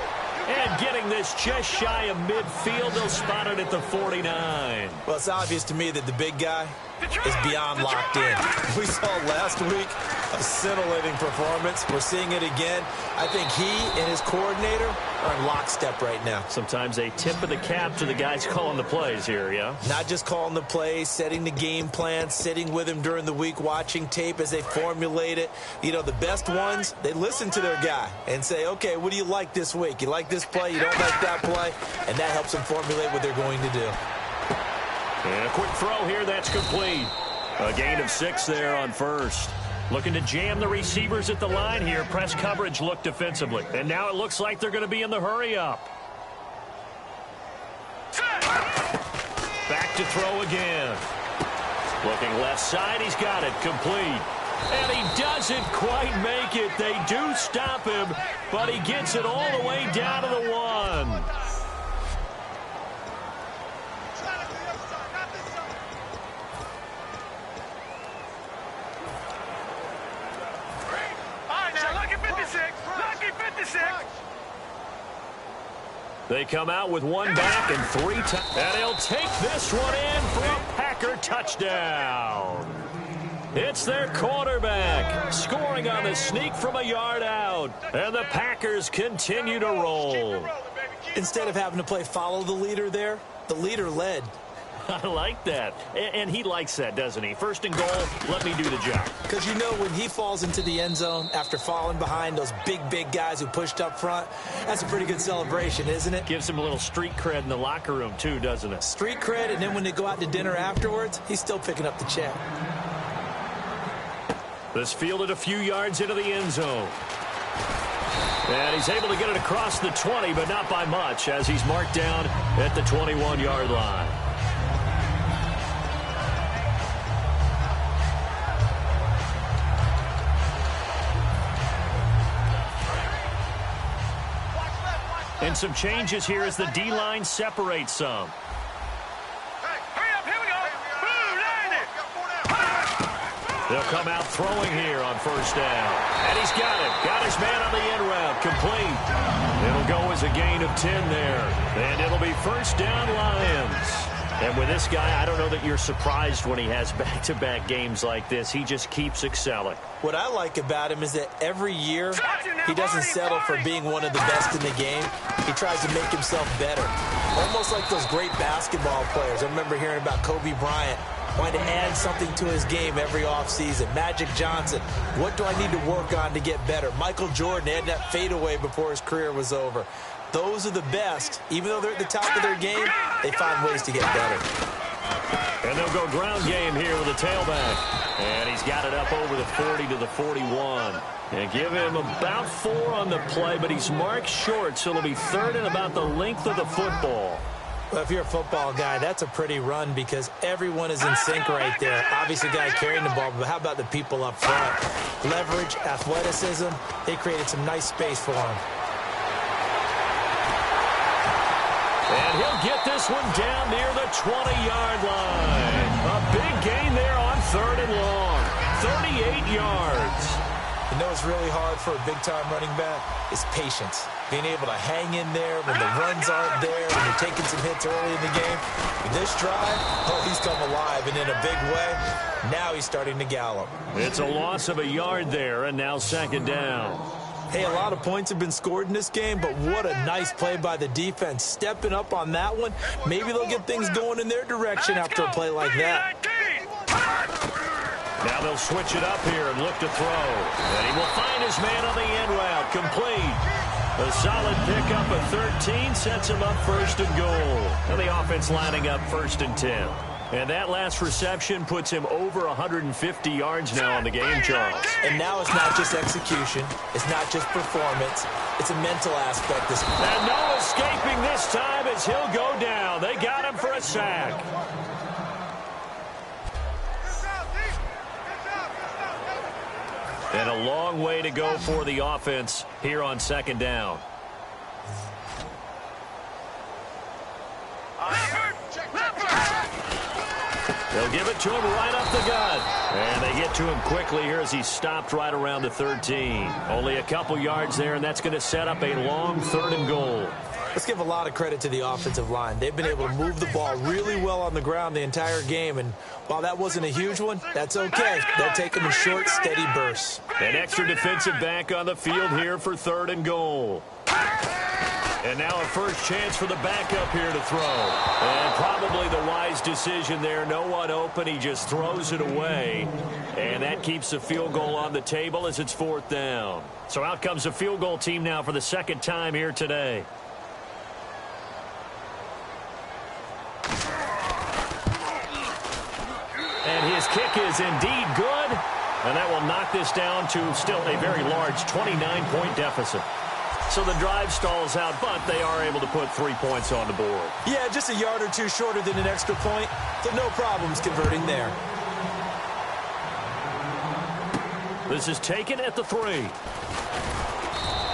And getting this just shy of midfield, they'll spot it at the 49. Well, it's obvious to me that the big guy is beyond locked in. We saw last week a scintillating performance. We're seeing it again. I think he and his coordinator are in lockstep right now. Sometimes a tip of the cap to the guys calling the plays here, yeah? Not just calling the plays, setting the game plan, sitting with him during the week, watching tape as they formulate it. You know, the best ones, they listen to their guy and say, okay, what do you like this week? You like this play? You don't like that play? And that helps them formulate what they're going to do. And a quick throw here, that's complete. A gain of 6 there on 1st. Looking to jam the receivers at the line here. Press coverage look defensively. And now it looks like they're going to be in the hurry-up. Back to throw again. Looking left side, he's got it, complete. And he doesn't quite make it. They do stop him, but he gets it all the way down to the 1. They come out with 1 back and 3 times. And he'll take this one in for a Packer touchdown. It's their quarterback scoring on the sneak from a yard out. And the Packers continue to roll. Instead of having to play follow the leader there, the leader led. I like that. And he likes that, doesn't he? 1st and goal, let me do the job. Because you know when he falls into the end zone after falling behind those big guys who pushed up front, that's a pretty good celebration, isn't it? Gives him a little street cred in the locker room, too, doesn't it? Street cred, and then when they go out to dinner afterwards, he's still picking up the check. This fielded a few yards into the end zone. And he's able to get it across the 20, but not by much, as he's marked down at the 21-yard line. And some changes here as the D-line separates some. Hey, hurry up, here we go. They'll come out throwing here on 1st down. And he's got it. Got his man on the in route. Complete. It'll go as a gain of 10 there. And it'll be 1st down Lions. And with this guy, I don't know that you're surprised when he has back-to-back games like this. He just keeps excelling. What I like about him is that every year he doesn't settle for being one of the best in the game. He tries to make himself better. Almost like those great basketball players. I remember hearing about Kobe Bryant wanting to add something to his game every offseason. Magic Johnson, what do I need to work on to get better? Michael Jordan had that fadeaway before his career was over. Those are the best. Even though they're at the top of their game, they find ways to get better. And they'll go ground game here with a tailback. And he's got it up over the 40 to the 41. And give him about 4 on the play, but he's marked short, so it'll be 3rd and about the length of the football. Well, if you're a football guy, that's a pretty run because everyone is in sync right there. Obviously, guy carrying the ball, but how about the people up front? Leverage, athleticism, they created some nice space for him. he'll get this one down near the 20-yard line. A big gain there on 3rd and long. 38 yards. You know what's really hard for a big-time running back is patience. Being able to hang in there when the runs aren't there, when you're taking some hits early in the game. With this drive, oh, he's come alive, and in a big way, now he's starting to gallop. It's a loss of a yard there, and now 2nd down. Hey, a lot of points have been scored in this game, but what a nice play by the defense. Stepping up on that one, maybe they'll get things going in their direction after a play like that. Now they'll switch it up here and look to throw. And he will find his man on the end route. Complete. A solid pickup of 13 sets him up 1st and goal. And the offense lining up 1st and 10. And that last reception puts him over 150 yards now on the game, Charles. And now it's not just execution. It's not just performance. It's a mental aspect. And no escaping this time as he'll go down. They got him for a sack. And a long way to go for the offense here on 2nd down. They'll give it to him right up the gut. And they get to him quickly here as he stopped right around the 13. Only a couple yards there, and that's going to set up a long 3rd and goal. Let's give a lot of credit to the offensive line. They've been able to move the ball really well on the ground the entire game, and while that wasn't a huge one, that's okay. They'll take them in short, steady bursts. An extra defensive back on the field here for 3rd and goal. And now a first chance for the backup here to throw. And probably the wise decision there. No one open. He just throws it away. And that keeps the field goal on the table as it's 4th down. So out comes the field goal team now for the 2nd time here today. And his kick is indeed good. And that will knock this down to still a very large 29-point deficit. So the drive stalls out, but they are able to put 3 points on the board. Yeah, just a yard or two shorter than an extra point, so no problems converting there. This is taken at the 3.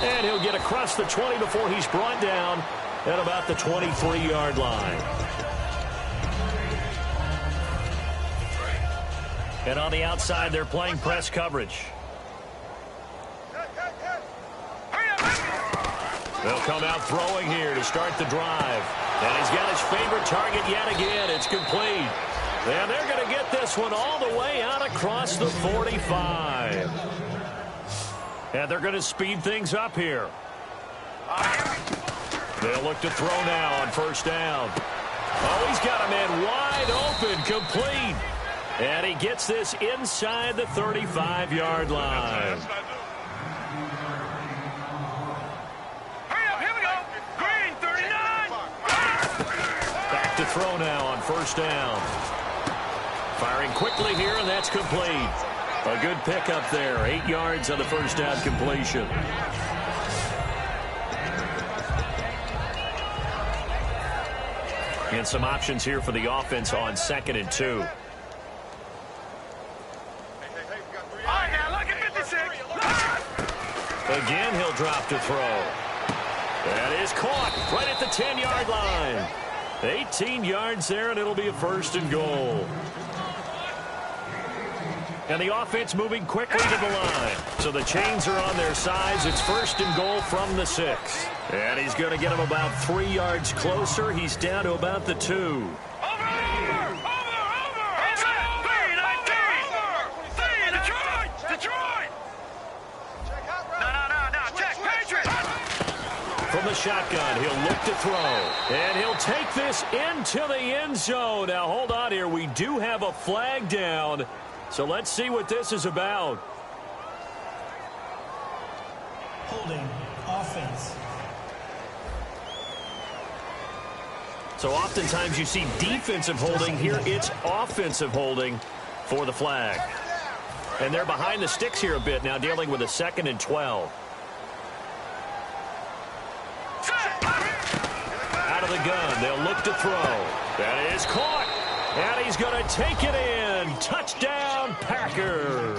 And he'll get across the 20 before he's brought down at about the 23-yard line. And on the outside, they're playing press coverage. They'll come out throwing here to start the drive. And he's got his favorite target yet again. It's complete. And they're going to get this one all the way out across the 45. And they're going to speed things up here. They'll look to throw now on 1st down. Oh, he's got a man wide open, complete. And he gets this inside the 35-yard line. To throw now on 1st down. Firing quickly here, and that's complete. A good pickup there. 8 yards on the 1st down completion. And some options here for the offense on 2nd and 2. Again, he'll drop to throw. That is caught right at the 10-yard line. 18 yards there, and it'll be a 1st and goal. And the offense moving quickly to the line. So the chains are on their sides. It's 1st and goal from the 6. And he's going to get him about 3 yards closer. He's down to about the 2. From the shotgun, he'll look to throw. And he'll take this into the end zone. Now, hold on here. We do have a flag down. So let's see what this is about. Holding offense. So oftentimes you see defensive holding. Here it's offensive holding for the flag. And they're behind the sticks here a bit now, dealing with a 2nd and 12. Out of the gun, they'll look to throw. That is caught. And he's going to take it in. Touchdown, Packers.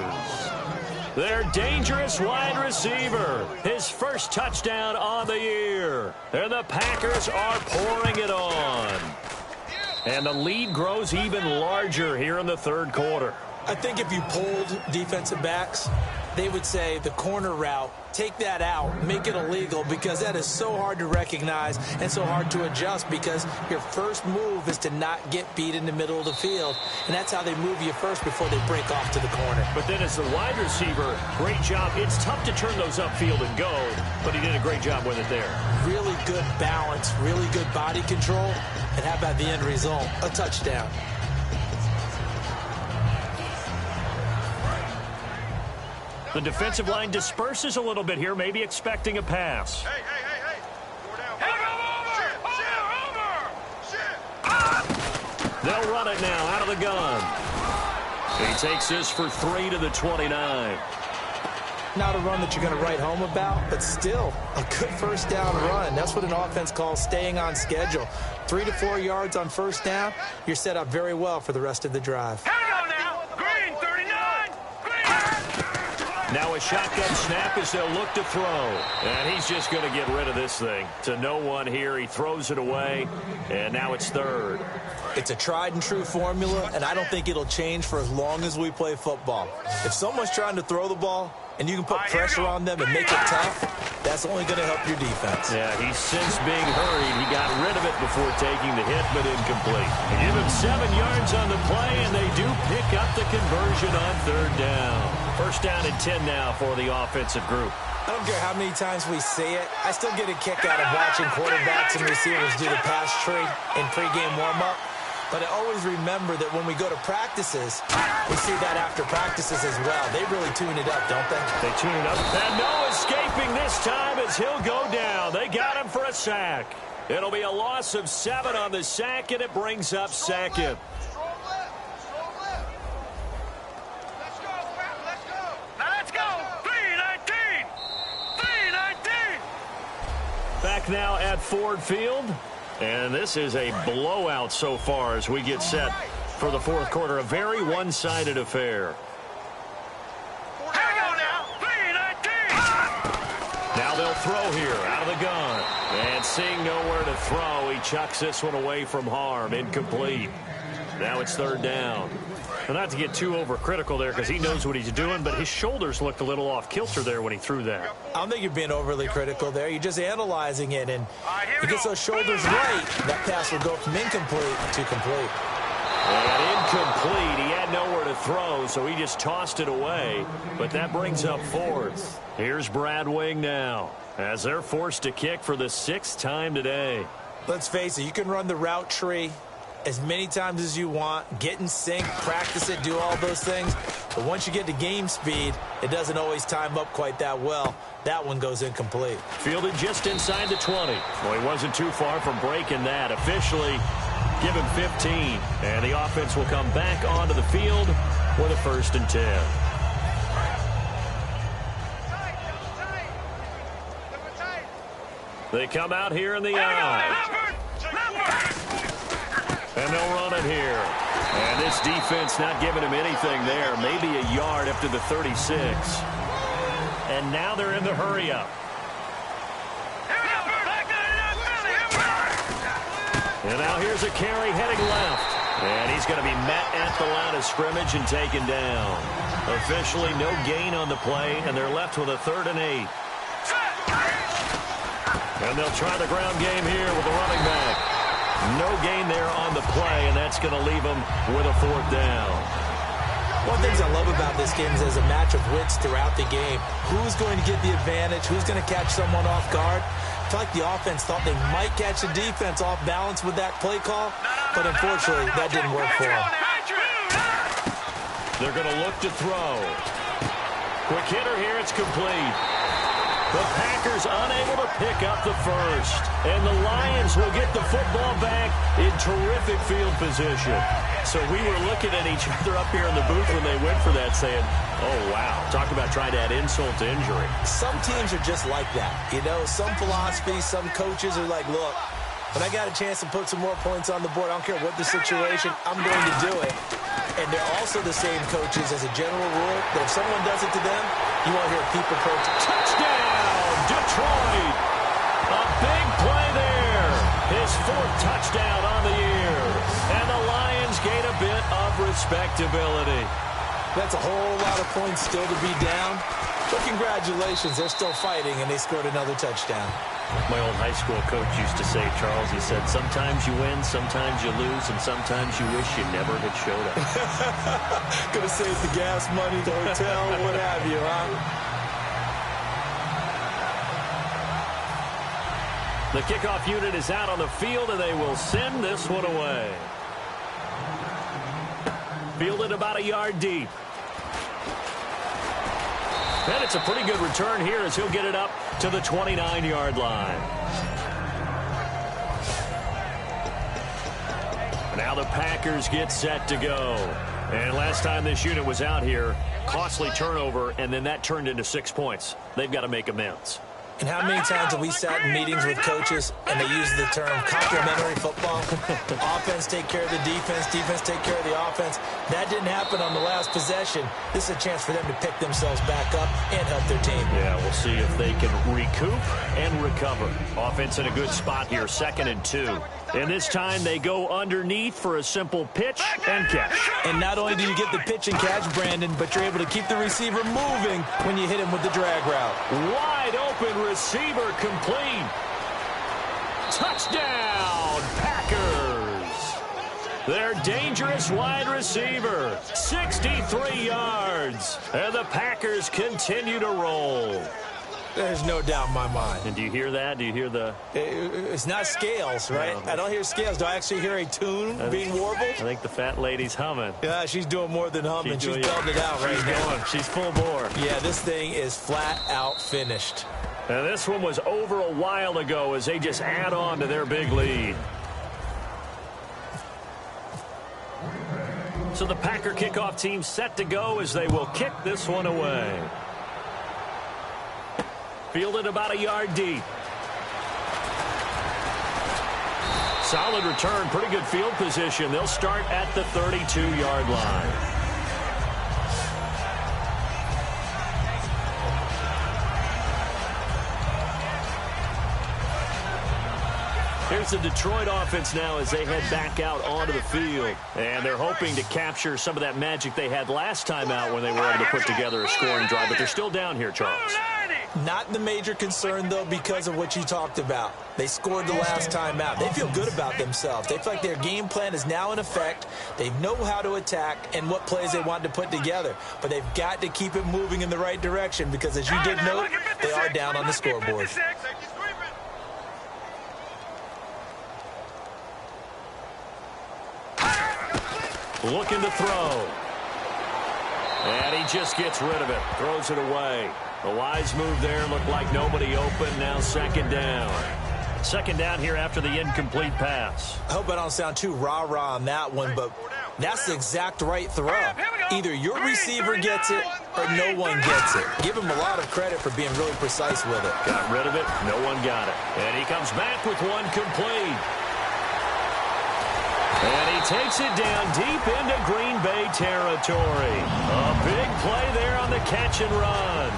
their dangerous wide receiver. His first touchdown on the year. And the Packers are pouring it on. And the lead grows even larger here in the third quarter. I think if you polled defensive backs, they would say the corner route, take that out, make it illegal, because that is so hard to recognize and so hard to adjust, because your first move is to not get beat in the middle of the field, and that's how they move you first before they break off to the corner. But then as the wide receiver, great job. It's tough to turn those upfield and go, but he did a great job with it there. Really good balance, really good body control, and how about the end result? A touchdown. The defensive line disperses a little bit here, maybe expecting a pass. Hey. Four down. Shit. They'll run it now out of the gun. He takes this for 3 to the 29. Not a run that you're going to write home about, but still a good first down run. That's what an offense calls staying on schedule. 3 to 4 yards on first down, you're set up very well for the rest of the drive. Now a shotgun snap as they'll look to throw. And he's just going to get rid of this thing. To no one here. He throws it away. And now it's third. It's a tried and true formula, and I don't think it'll change for as long as we play football. If someone's trying to throw the ball and you can put pressure on them and make it tough, that's only going to help your defense. Yeah, he's since being hurried. He got rid of it before taking the hit, but incomplete. They give him 7 yards on the play, and they do pick up the conversion on third down. First down and 10 now for the offensive group. I don't care how many times we say it, I still get a kick out of watching quarterbacks and receivers do the pass tree in pregame warm-up. But I always remember that when we go to practices, we see that after practices as well. They really tune it up, don't they? They tune it up. And no escaping this time as he'll go down. They got him for a sack. It'll be a loss of 7 on the sack, and it brings up second. Strong left. Let's go, Pat. Let's go. Now let's go. 3-19. 3-19. Back now at Ford Field. And this is a blowout so far as we get set for the fourth quarter. A very one-sided affair. Hang on now. 3-19. Now they'll throw here out of the gun. And seeing nowhere to throw, he chucks this one away from harm. Incomplete. Now it's third down. And not to get too overcritical there because he knows what he's doing, but his shoulders looked a little off kilter there when he threw that. I don't think you're being overly critical there. You're just analyzing it, and he gets those shoulders right. That pass will go from incomplete to complete. And incomplete. He had nowhere to throw, so he just tossed it away. But that brings up fourth. Here's Brad Wing now as they're forced to kick for the 6th time today. Let's face it, you can run the route tree as many times as you want, get in sync, practice it, do all those things. But once you get to game speed, it doesn't always time up quite that well. That one goes incomplete. Fielded just inside the 20. Well, he wasn't too far from breaking that. Officially, give him 15. And the offense will come back onto the field with a 1st and 10. They come out here in the eye. And they'll run it here. And this defense not giving him anything there. Maybe a yard up to the 36. And now they're in the hurry-up. And now here's a carry heading left. And he's going to be met at the line of scrimmage and taken down. Officially no gain on the play, and they're left with a 3rd and 8. And they'll try the ground game here with the running back. No gain there on the play, and that's going to leave them with a 4th down. One of the things I love about this game is there's a match of wits throughout the game. Who's going to get the advantage? Who's going to catch someone off guard? I feel like the offense thought they might catch the defense off balance with that play call, but unfortunately, that didn't work for them. They're going to look to throw. Quick hitter here, it's complete. The Packers unable to pick up the first. And the Lions will get the football back in terrific field position. So we were looking at each other up here in the booth when they went for that saying, oh, wow. Talk about trying to add insult to injury. Some teams are just like that. You know, some philosophies, some coaches are like, look, when I got a chance to put some more points on the board, I don't care what the situation, I'm going to do it. And they're also the same coaches as a general rule that if someone does it to them, you won't hear people protest. Touchdown, Detroit! A big play there. His 4th touchdown on the year. And the Lions gain a bit of respectability. That's a whole lot of points still to be down. But congratulations, they're still fighting, and they scored another touchdown. My old high school coach used to say, Charles, he said, sometimes you win, sometimes you lose, and sometimes you wish you never had showed up. Gonna save the gas money, the hotel, what have you, huh? The kickoff unit is out on the field, and they will send this one away. Fielded about a yard deep. And it's a pretty good return here as he'll get it up to the 29-yard line. Now the Packers get set to go. And last time this unit was out here, costly turnover, and then that turned into 6 points. They've got to make amends. And how many times have we sat in meetings with coaches and they use the term complementary football? Offense take care of the defense, defense take care of the offense. That didn't happen on the last possession. This is a chance for them to pick themselves back up and help their team. Yeah, we'll see if they can recoup and recover. Offense in a good spot here, 2nd and 2. And this time they go underneath for a simple pitch and catch. And not only do you get the pitch and catch, Brandon, but you're able to keep the receiver moving when you hit him with the drag route. Wide open receiver complete. Touchdown, Packers. Their dangerous wide receiver, 63 yards. And the Packers continue to roll. There's no doubt in my mind. And do you hear that? Do you hear the... It's not scales, right? No. I don't hear scales. Do I actually hear a tune being warbled? I think the fat lady's humming. Yeah, she's doing more than humming. She's belting it out right now. She's full bore. Yeah, this thing is flat out finished. And this one was over a while ago as they just add on to their big lead. So the Packer kickoff team set to go as they will kick this one away. Fielded about a yard deep. Solid return, pretty good field position. They'll start at the 32-yard line. Here's the Detroit offense now as they head back out onto the field. And they're hoping to capture some of that magic they had last time out when they were able to put together a scoring drive. But they're still down here, Charles. Not the major concern, though, because of what you talked about. They scored the last time out. They feel good about themselves. They feel like their game plan is now in effect. They know how to attack and what plays they want to put together. But they've got to keep it moving in the right direction because, as you did note, they are down on the scoreboard. Looking to throw. And he just gets rid of it. Throws it away. A wise move there. Looked like nobody open. Now 2nd down. 2nd down here after the incomplete pass. I hope I don't sound too rah-rah on that one, but that's the exact right throw. Either your receiver gets it or no one gets it. Give him a lot of credit for being really precise with it. Got rid of it. No one got it. And he comes back with one complete. And he takes it down deep into Green Bay territory. A big play there on the catch and run.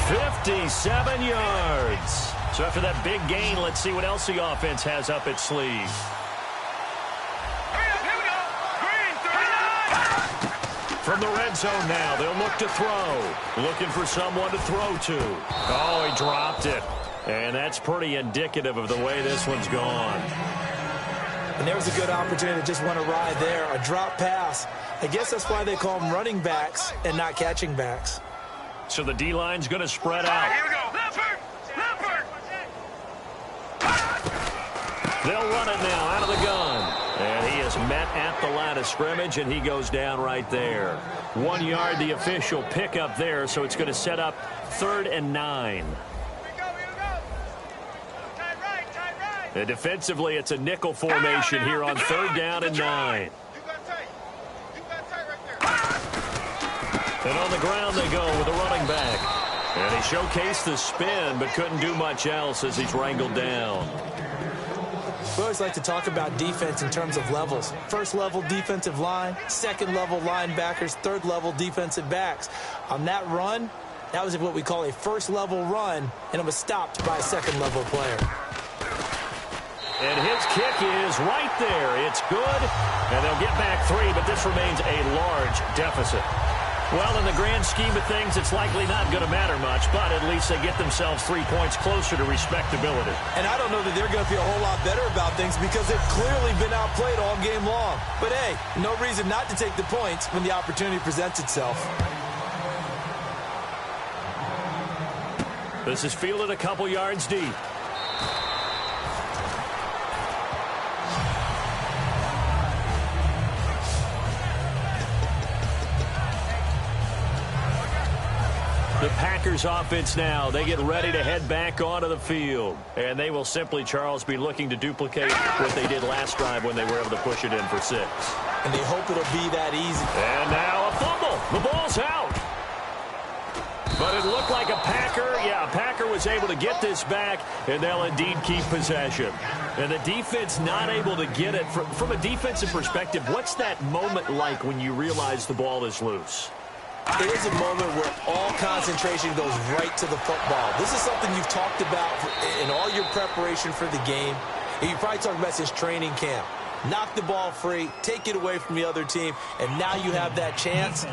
57 yards. So after that big gain, let's see what else the offense has up its sleeve. Here we go. Green 39. From the red zone now, they'll look to throw. Looking for someone to throw to. Oh, he dropped it. And that's pretty indicative of the way this one's gone. And there was a good opportunity to just want to ride there. A drop pass. I guess that's why they call them running backs and not catching backs. So the D-line's going to spread out. Here we go. Leopard. They'll run it now out of the gun. And he is met at the line of scrimmage, and he goes down right there. 1 yard, the official pickup there, so it's going to set up 3rd and 9. And defensively, it's a nickel formation here on 3rd down and 9. And on the ground they go with a running back. And he showcased the spin, but couldn't do much else as he's wrangled down. We always like to talk about defense in terms of levels. First level defensive line, second level linebackers, third level defensive backs. On that run, that was what we call a first level run, and it was stopped by a second level player. And his kick is right there. It's good, and they'll get back 3, but this remains a large deficit. Well, in the grand scheme of things, it's likely not going to matter much, but at least they get themselves 3 points closer to respectability. And I don't know that they're going to feel a whole lot better about things because they've clearly been outplayed all game long. But, hey, no reason not to take the points when the opportunity presents itself. This is fielded a couple yards deep. The Packers offense now, they get ready to head back onto the field. And they will simply, Charles, be looking to duplicate what they did last drive when they were able to push it in for 6. And they hope it'll be that easy. And now a fumble. The ball's out. But it looked like a Packer was able to get this back, and they'll indeed keep possession. And the defense not able to get it. From a defensive perspective, what's that moment like when you realize the ball is loose? It is a moment where all concentration goes right to the football. This is something you've talked about in all your preparation for the game. And you probably talked about since training camp. Knock the ball free, take it away from the other team, and now you have that chance.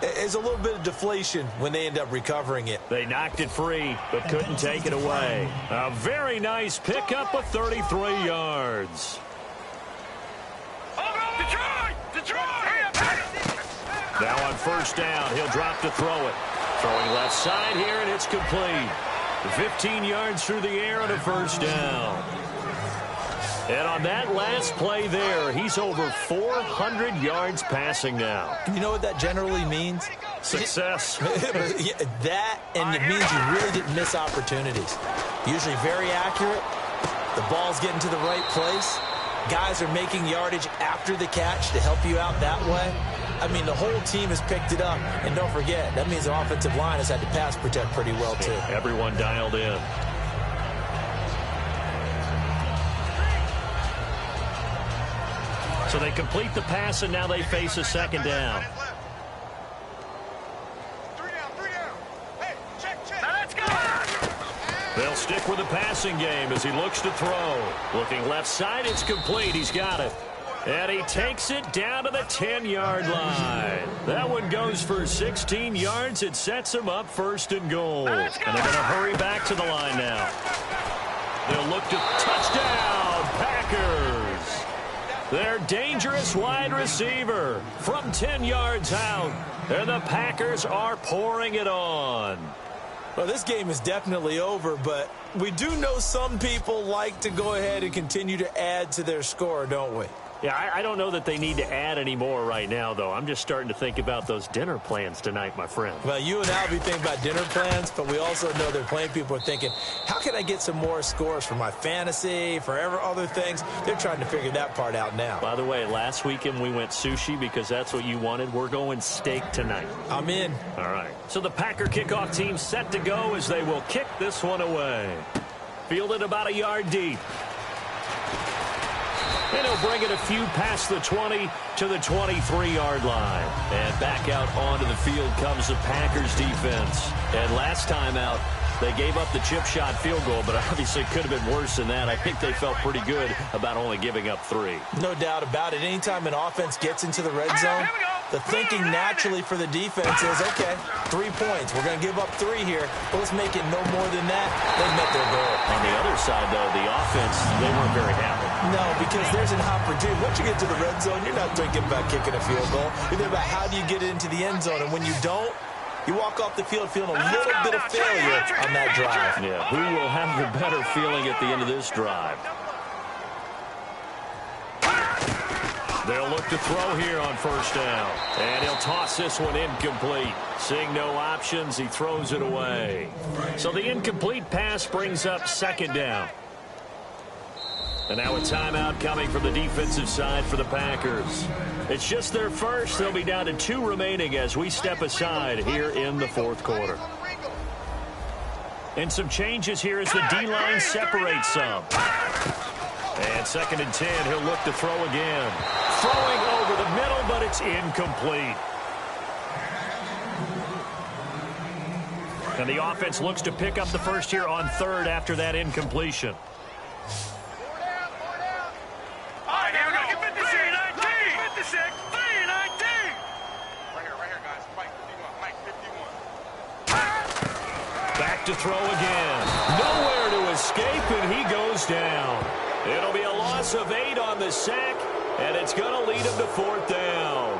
There's a little bit of deflation when they end up recovering it. They knocked it free, but couldn't take it away. A very nice pickup of 33 yards. Now on first down, he'll drop to throw it. Throwing left side here, and it's complete. 15 yards through the air and a first down. And on that last play there, he's over 400 yards passing now. You know what that generally means? Success. That, and it means you really didn't miss opportunities. Usually very accurate. The ball's getting to the right place. Guys are making yardage after the catch to help you out that way. I mean, the whole team has picked it up. And don't forget, that means the offensive line has had to pass protect pretty well, too. Everyone dialed in. So they complete the pass, and now they face a second down. They'll stick with the passing game as he looks to throw. Looking left side, it's complete. He's got it. And he takes it down to the 10-yard line. That one goes for 16 yards. It sets him up first and goal. And they're going to hurry back to the line now. They'll look to touchdown, Packers. Their dangerous wide receiver from 10 yards out. And the Packers are pouring it on. Well, this game is definitely over, but we do know some people like to go ahead and continue to add to their score, don't we? Yeah, I don't know that they need to add any more right now, though. I'm just starting to think about those dinner plans tonight, my friend. Well, you and I will be thinking about dinner plans, but we also know they're playing people are thinking, how can I get some more scores for my fantasy, for other things? They're trying to figure that part out now. By the way, last weekend we went sushi because that's what you wanted. We're going steak tonight. I'm in. All right. So the Packer kickoff team set to go as they will kick this one away. Fielded about a yard deep. And he'll bring it a few past the 20 to the 23-yard line. And back out onto the field comes the Packers defense. And last time out, they gave up the chip shot field goal, but obviously could have been worse than that. I think they felt pretty good about only giving up 3. No doubt about it. Anytime an offense gets into the red zone, the thinking naturally for the defense is, okay, 3 points. We're going to give up 3 here, but let's make it no more than that. They met their goal. On the other side, though, the offense, they weren't very happy. No, because there's an opportunity. Once you get to the red zone, you're not thinking about kicking a field goal. You're thinking about how do you get it into the end zone, and when you don't, you walk off the field feeling a little bit of failure on that drive. Yeah, who will have the better feeling at the end of this drive? They'll look to throw here on first down. And he'll toss this one incomplete. Seeing no options, he throws it away. So the incomplete pass brings up second down. And now a timeout coming from the defensive side for the Packers. It's just their first. They'll be down to 2 remaining as we step aside here in the fourth quarter. And some changes here as the D-line separates some. And 2nd and 10, he'll look to throw again. Throwing over the middle, but it's incomplete. And the offense looks to pick up the first here on 3rd after that incompletion. All right, here we go. 56, 3-19. Right here, guys. Mike 51. Back to throw again. Nowhere to escape, and he goes down. It'll be a loss of 8 on the sack, and it's going to lead him to 4th down.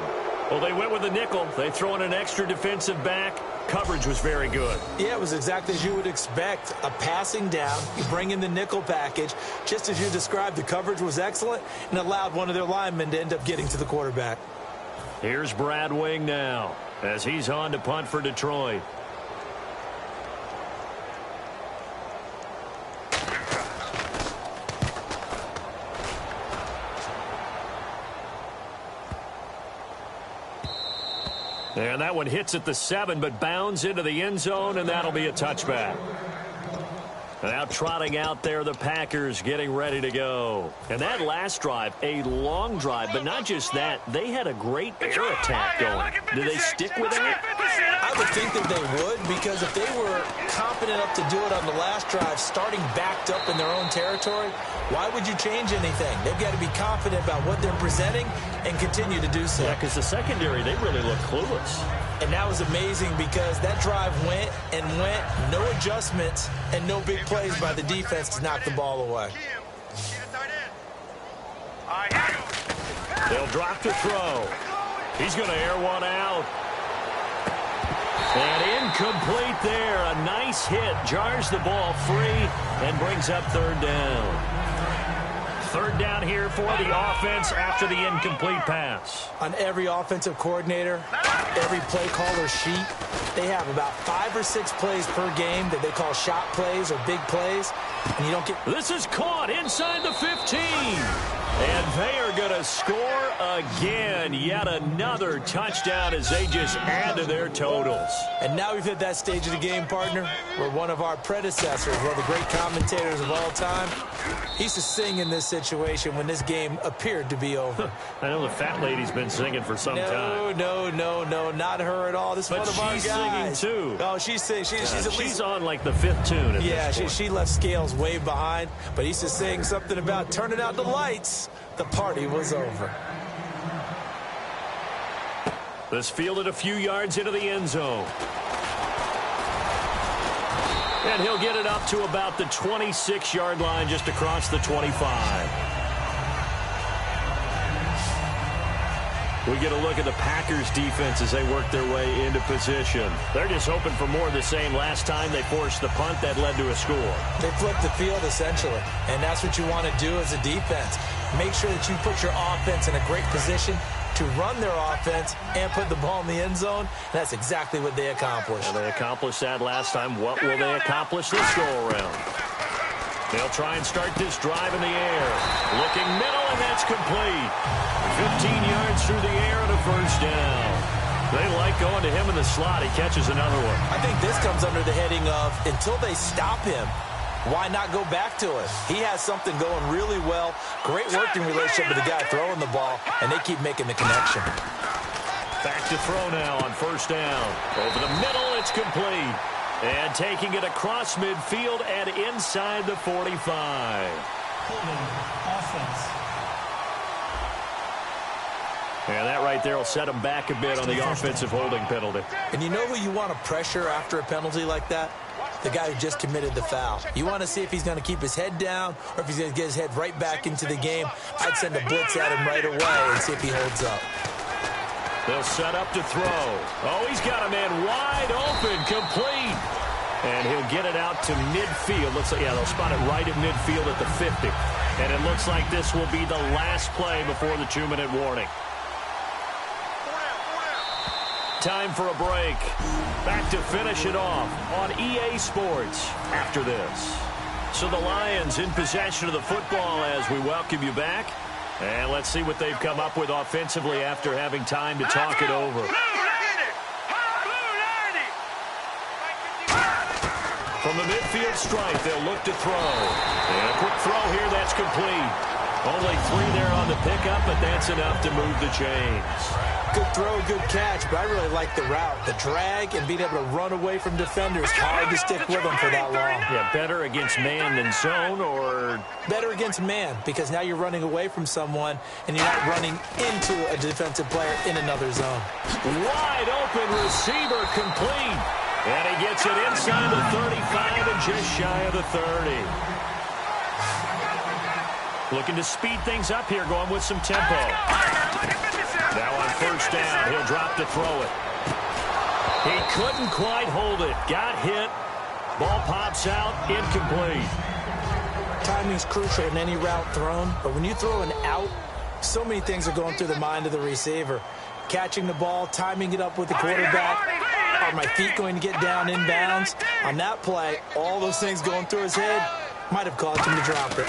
Well, they went with a nickel. They throw in an extra defensive back. Coverage was very good. Yeah, it was exactly as you would expect. A passing down. You bring in the nickel package. Just as you described, the coverage was excellent and allowed one of their linemen to end up getting to the quarterback. Here's Brad Wing now as he's on to punt for Detroit. And that one hits at the 7, but bounds into the end zone, and that'll be a touchback. Now trotting out there, the Packers getting ready to go. And that last drive, a long drive, but not just that. They had a great air attack going. Do they stick with that? I would think that they would, because if they were confident enough to do it on the last drive, starting backed up in their own territory, why would you change anything? They've got to be confident about what they're presenting and continue to do so. Yeah, because the secondary, they really look clueless. And that was amazing because that drive went and went, no adjustments and no big plays by the defense to knock the ball away. They'll drop to throw. He's going to air one out. And incomplete there. A nice hit. Jars the ball free and brings up 3rd down. 3rd down here for the offense after the incomplete pass. On every offensive coordinator, every play caller sheet, they have about 5 or 6 plays per game that they call shot plays or big plays. And you don't get... This is caught inside the 15. And they are going to score again. Yet another touchdown as they just add to their totals. And now we've hit that stage of the game, partner, where one of our predecessors, one of the great commentators of all time, he used to sing in this situation when this game appeared to be over. I know the fat lady's been singing for some time. No, not her at all. This is one of our guys. But she's singing, too. Oh, she's singing. She's on, like, the 5th tune at yeah, this point. she left Scales way behind, but he used to sing something about turning out the lights. The party was over. This fielded a few yards into the end zone. And he'll get it up to about the 26-yard line, just across the 25. We get a look at the Packers defense as they work their way into position. They're just hoping for more of the same. Last time they forced the punt that led to a score. They flipped the field essentially, and that's what you want to do as a defense. Make sure that you put your offense in a great position to run their offense and put the ball in the end zone. That's exactly what they accomplished. And they accomplished that last time. What will they accomplish this go-around? They'll try and start this drive in the air. Looking middle, and that's complete. 15 yards through the air and a 1st down. They like going to him in the slot. He catches another one. I think this comes under the heading of, until they stop him, why not go back to it? He has something going really well. Great working relationship with the guy throwing the ball, and they keep making the connection. Back to throw now on 1st down. Over the middle, it's complete. And taking it across midfield and inside the 45. Holding offense. And that right there will set him back a bit on the offensive holding penalty. And you know who you want to pressure after a penalty like that? The guy who just committed the foul. You want to see if he's going to keep his head down or if he's going to get his head right back into the game. I'd send a blitz at him right away and see if he holds up. They'll set up to throw. Oh, he's got a man wide open, complete. And he'll get it out to midfield. Looks like, yeah, they'll spot it right at midfield at the 50. And it looks like this will be the last play before the 2-minute warning. Time for a break. Back to finish it off on EA Sports after this. So the Lions in possession of the football as we welcome you back. And let's see what they've come up with offensively after having time to talk it over. From the midfield stripe, they'll look to throw. And a quick throw here, that's complete. Only 3 there on the pickup, but that's enough to move the chains. Good throw, good catch, but I really like the route. The drag and being able to run away from defenders. Hard to stick with them for that long. Yeah, better against man than zone, or? Better against man, because now you're running away from someone and you're not running into a defensive player in another zone. Wide open receiver complete. And he gets it inside the 35 and just shy of the 30. Looking to speed things up here, going with some tempo. Now on first down, he'll drop to throw it. He couldn't quite hold it. Got hit. Ball pops out, incomplete. Timing's crucial in any route thrown, but when you throw an out, so many things are going through the mind of the receiver. Catching the ball, timing it up with the quarterback. Are my feet going to get down inbounds? On that play, all those things going through his head might have caused him to drop it.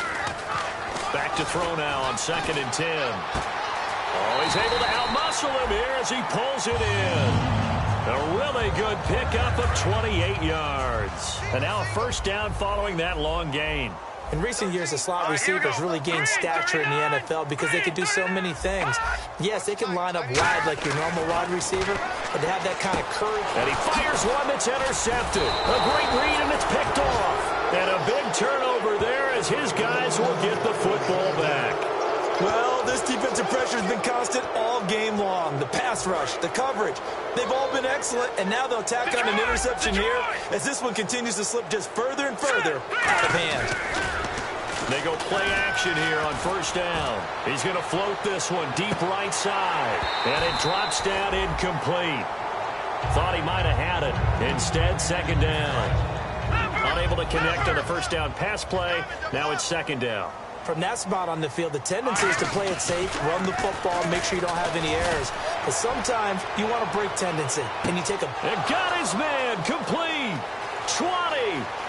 Back to throw now on 2nd and 10. Oh, he's able to outmuscle him here as he pulls it in. A really good pickup of 28 yards. And now a first down following that long gain. In recent years, the slot receivers really gained stature in the NFL because they can do so many things. Yes, they can line up wide like your normal wide receiver, but they have that kind of courage. And he fires one that's intercepted. A great read, and it's picked off. And a big turnover there as his guys will get the football back. Well, this defensive pressure has been constant all game long. The pass rush, the coverage, they've all been excellent, and now they'll tack on an interception here as this one continues to slip just further and further out of hand. They go play action here on first down. He's going to float this one deep right side, and it drops down incomplete. Thought he might have had it. Instead, 2nd down. Unable to connect on the first down pass play. Now it's 2nd down. From that spot on the field, the tendency is to play it safe, run the football, make sure you don't have any errors. But sometimes you want to break tendency, and you take a... And got his man complete. 20,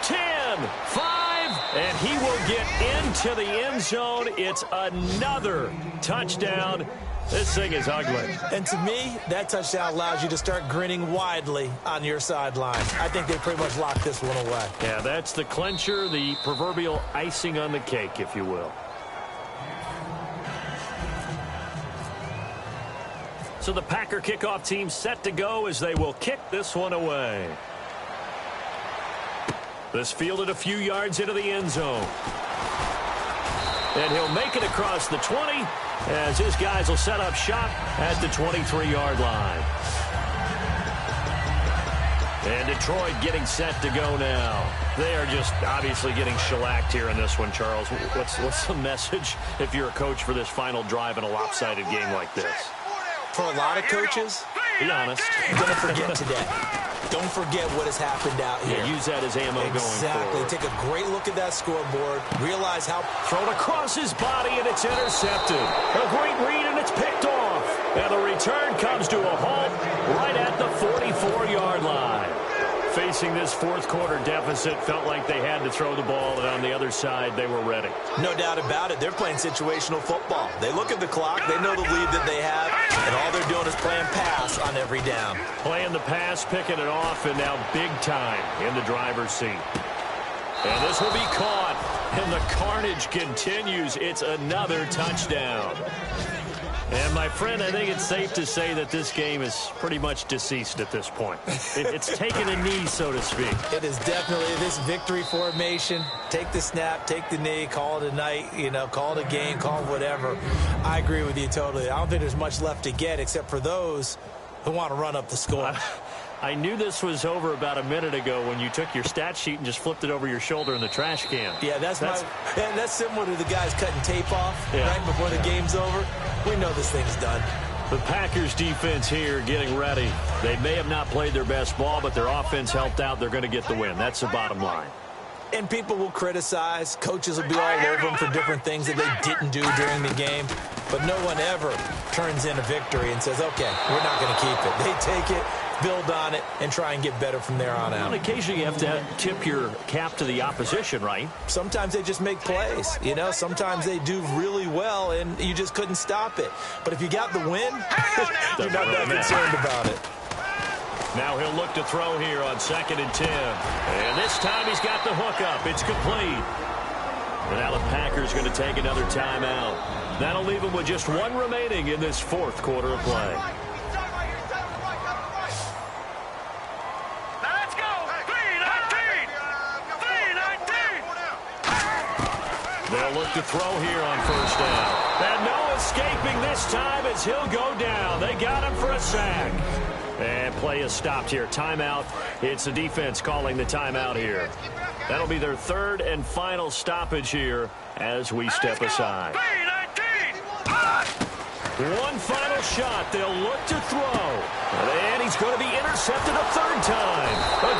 10, 5, and he will get into the end zone. It's another touchdown. This thing is ugly. And to me, that touchdown allows you to start grinning widely on your sideline. I think they pretty much locked this one away. Yeah, that's the clincher, the proverbial icing on the cake, if you will. So the Packer kickoff team set to go as they will kick this one away. This fielded a few yards into the end zone. And he'll make it across the 20 as his guys will set up shop at the 23-yard line. And Detroit getting set to go now. They are just obviously getting shellacked here in this one, Charles. What's the message if you're a coach for this final drive in a lopsided game like this? For a lot of coaches, be honest. You're going to forget today. Don't forget what has happened out here. Yeah, use that as ammo going forward. Exactly. Take a great look at that scoreboard. Realize how... Thrown across his body, and it's intercepted. A great read, and it's picked off. And the return comes to a halt right at the 44-yard line. Facing this fourth quarter deficit, felt like they had to throw the ball, and on the other side, they were ready. No doubt about it. They're playing situational football. They look at the clock. They know the lead that they have, and all they're doing is playing pass on every down. Playing the pass, picking it off, and now big time in the driver's seat. And this will be caught, and the carnage continues. It's another touchdown. And, my friend, I think it's safe to say that this game is pretty much deceased at this point. It's taken a knee, so to speak. It is definitely this victory formation. Take the snap, take the knee, call it a night, call it a game, call it whatever. I agree with you totally. I don't think there's much left to get except for those who want to run up the score. I knew this was over about a minute ago when you took your stat sheet and just flipped it over your shoulder in the trash can. Yeah, that's similar to the guys cutting tape off right before the game's over. We know this thing's done. The Packers defense here getting ready. They may have not played their best ball, but their offense helped out. They're going to get the win. That's the bottom line. And people will criticize. Coaches will be all over them for different things that they didn't do during the game. But no one ever turns in a victory and says, okay, we're not going to keep it. They take it, build on it, and try and get better from there on out. Well, occasionally you have to tip your cap to the opposition, right? Sometimes they just make plays. Sometimes they do really well, and you just couldn't stop it. But if you got the win, you're not that concerned about it. Now Now he'll look to throw here on 2nd and 10. And this time he's got the hookup. It's complete. And now the Packers going to take another timeout. That'll leave them with just one remaining in this 4th quarter of play. Let's go. 3-19. 3-19. They'll look to throw here on 1st down. And no escaping this time as he'll go down. They got him for a sack. And play is stopped here. Timeout. It's the defense calling the timeout here. That'll be their 3rd and final stoppage here as we step aside. 3-19. One final shot. They'll look to throw. And he's going to be intercepted a 3rd time. A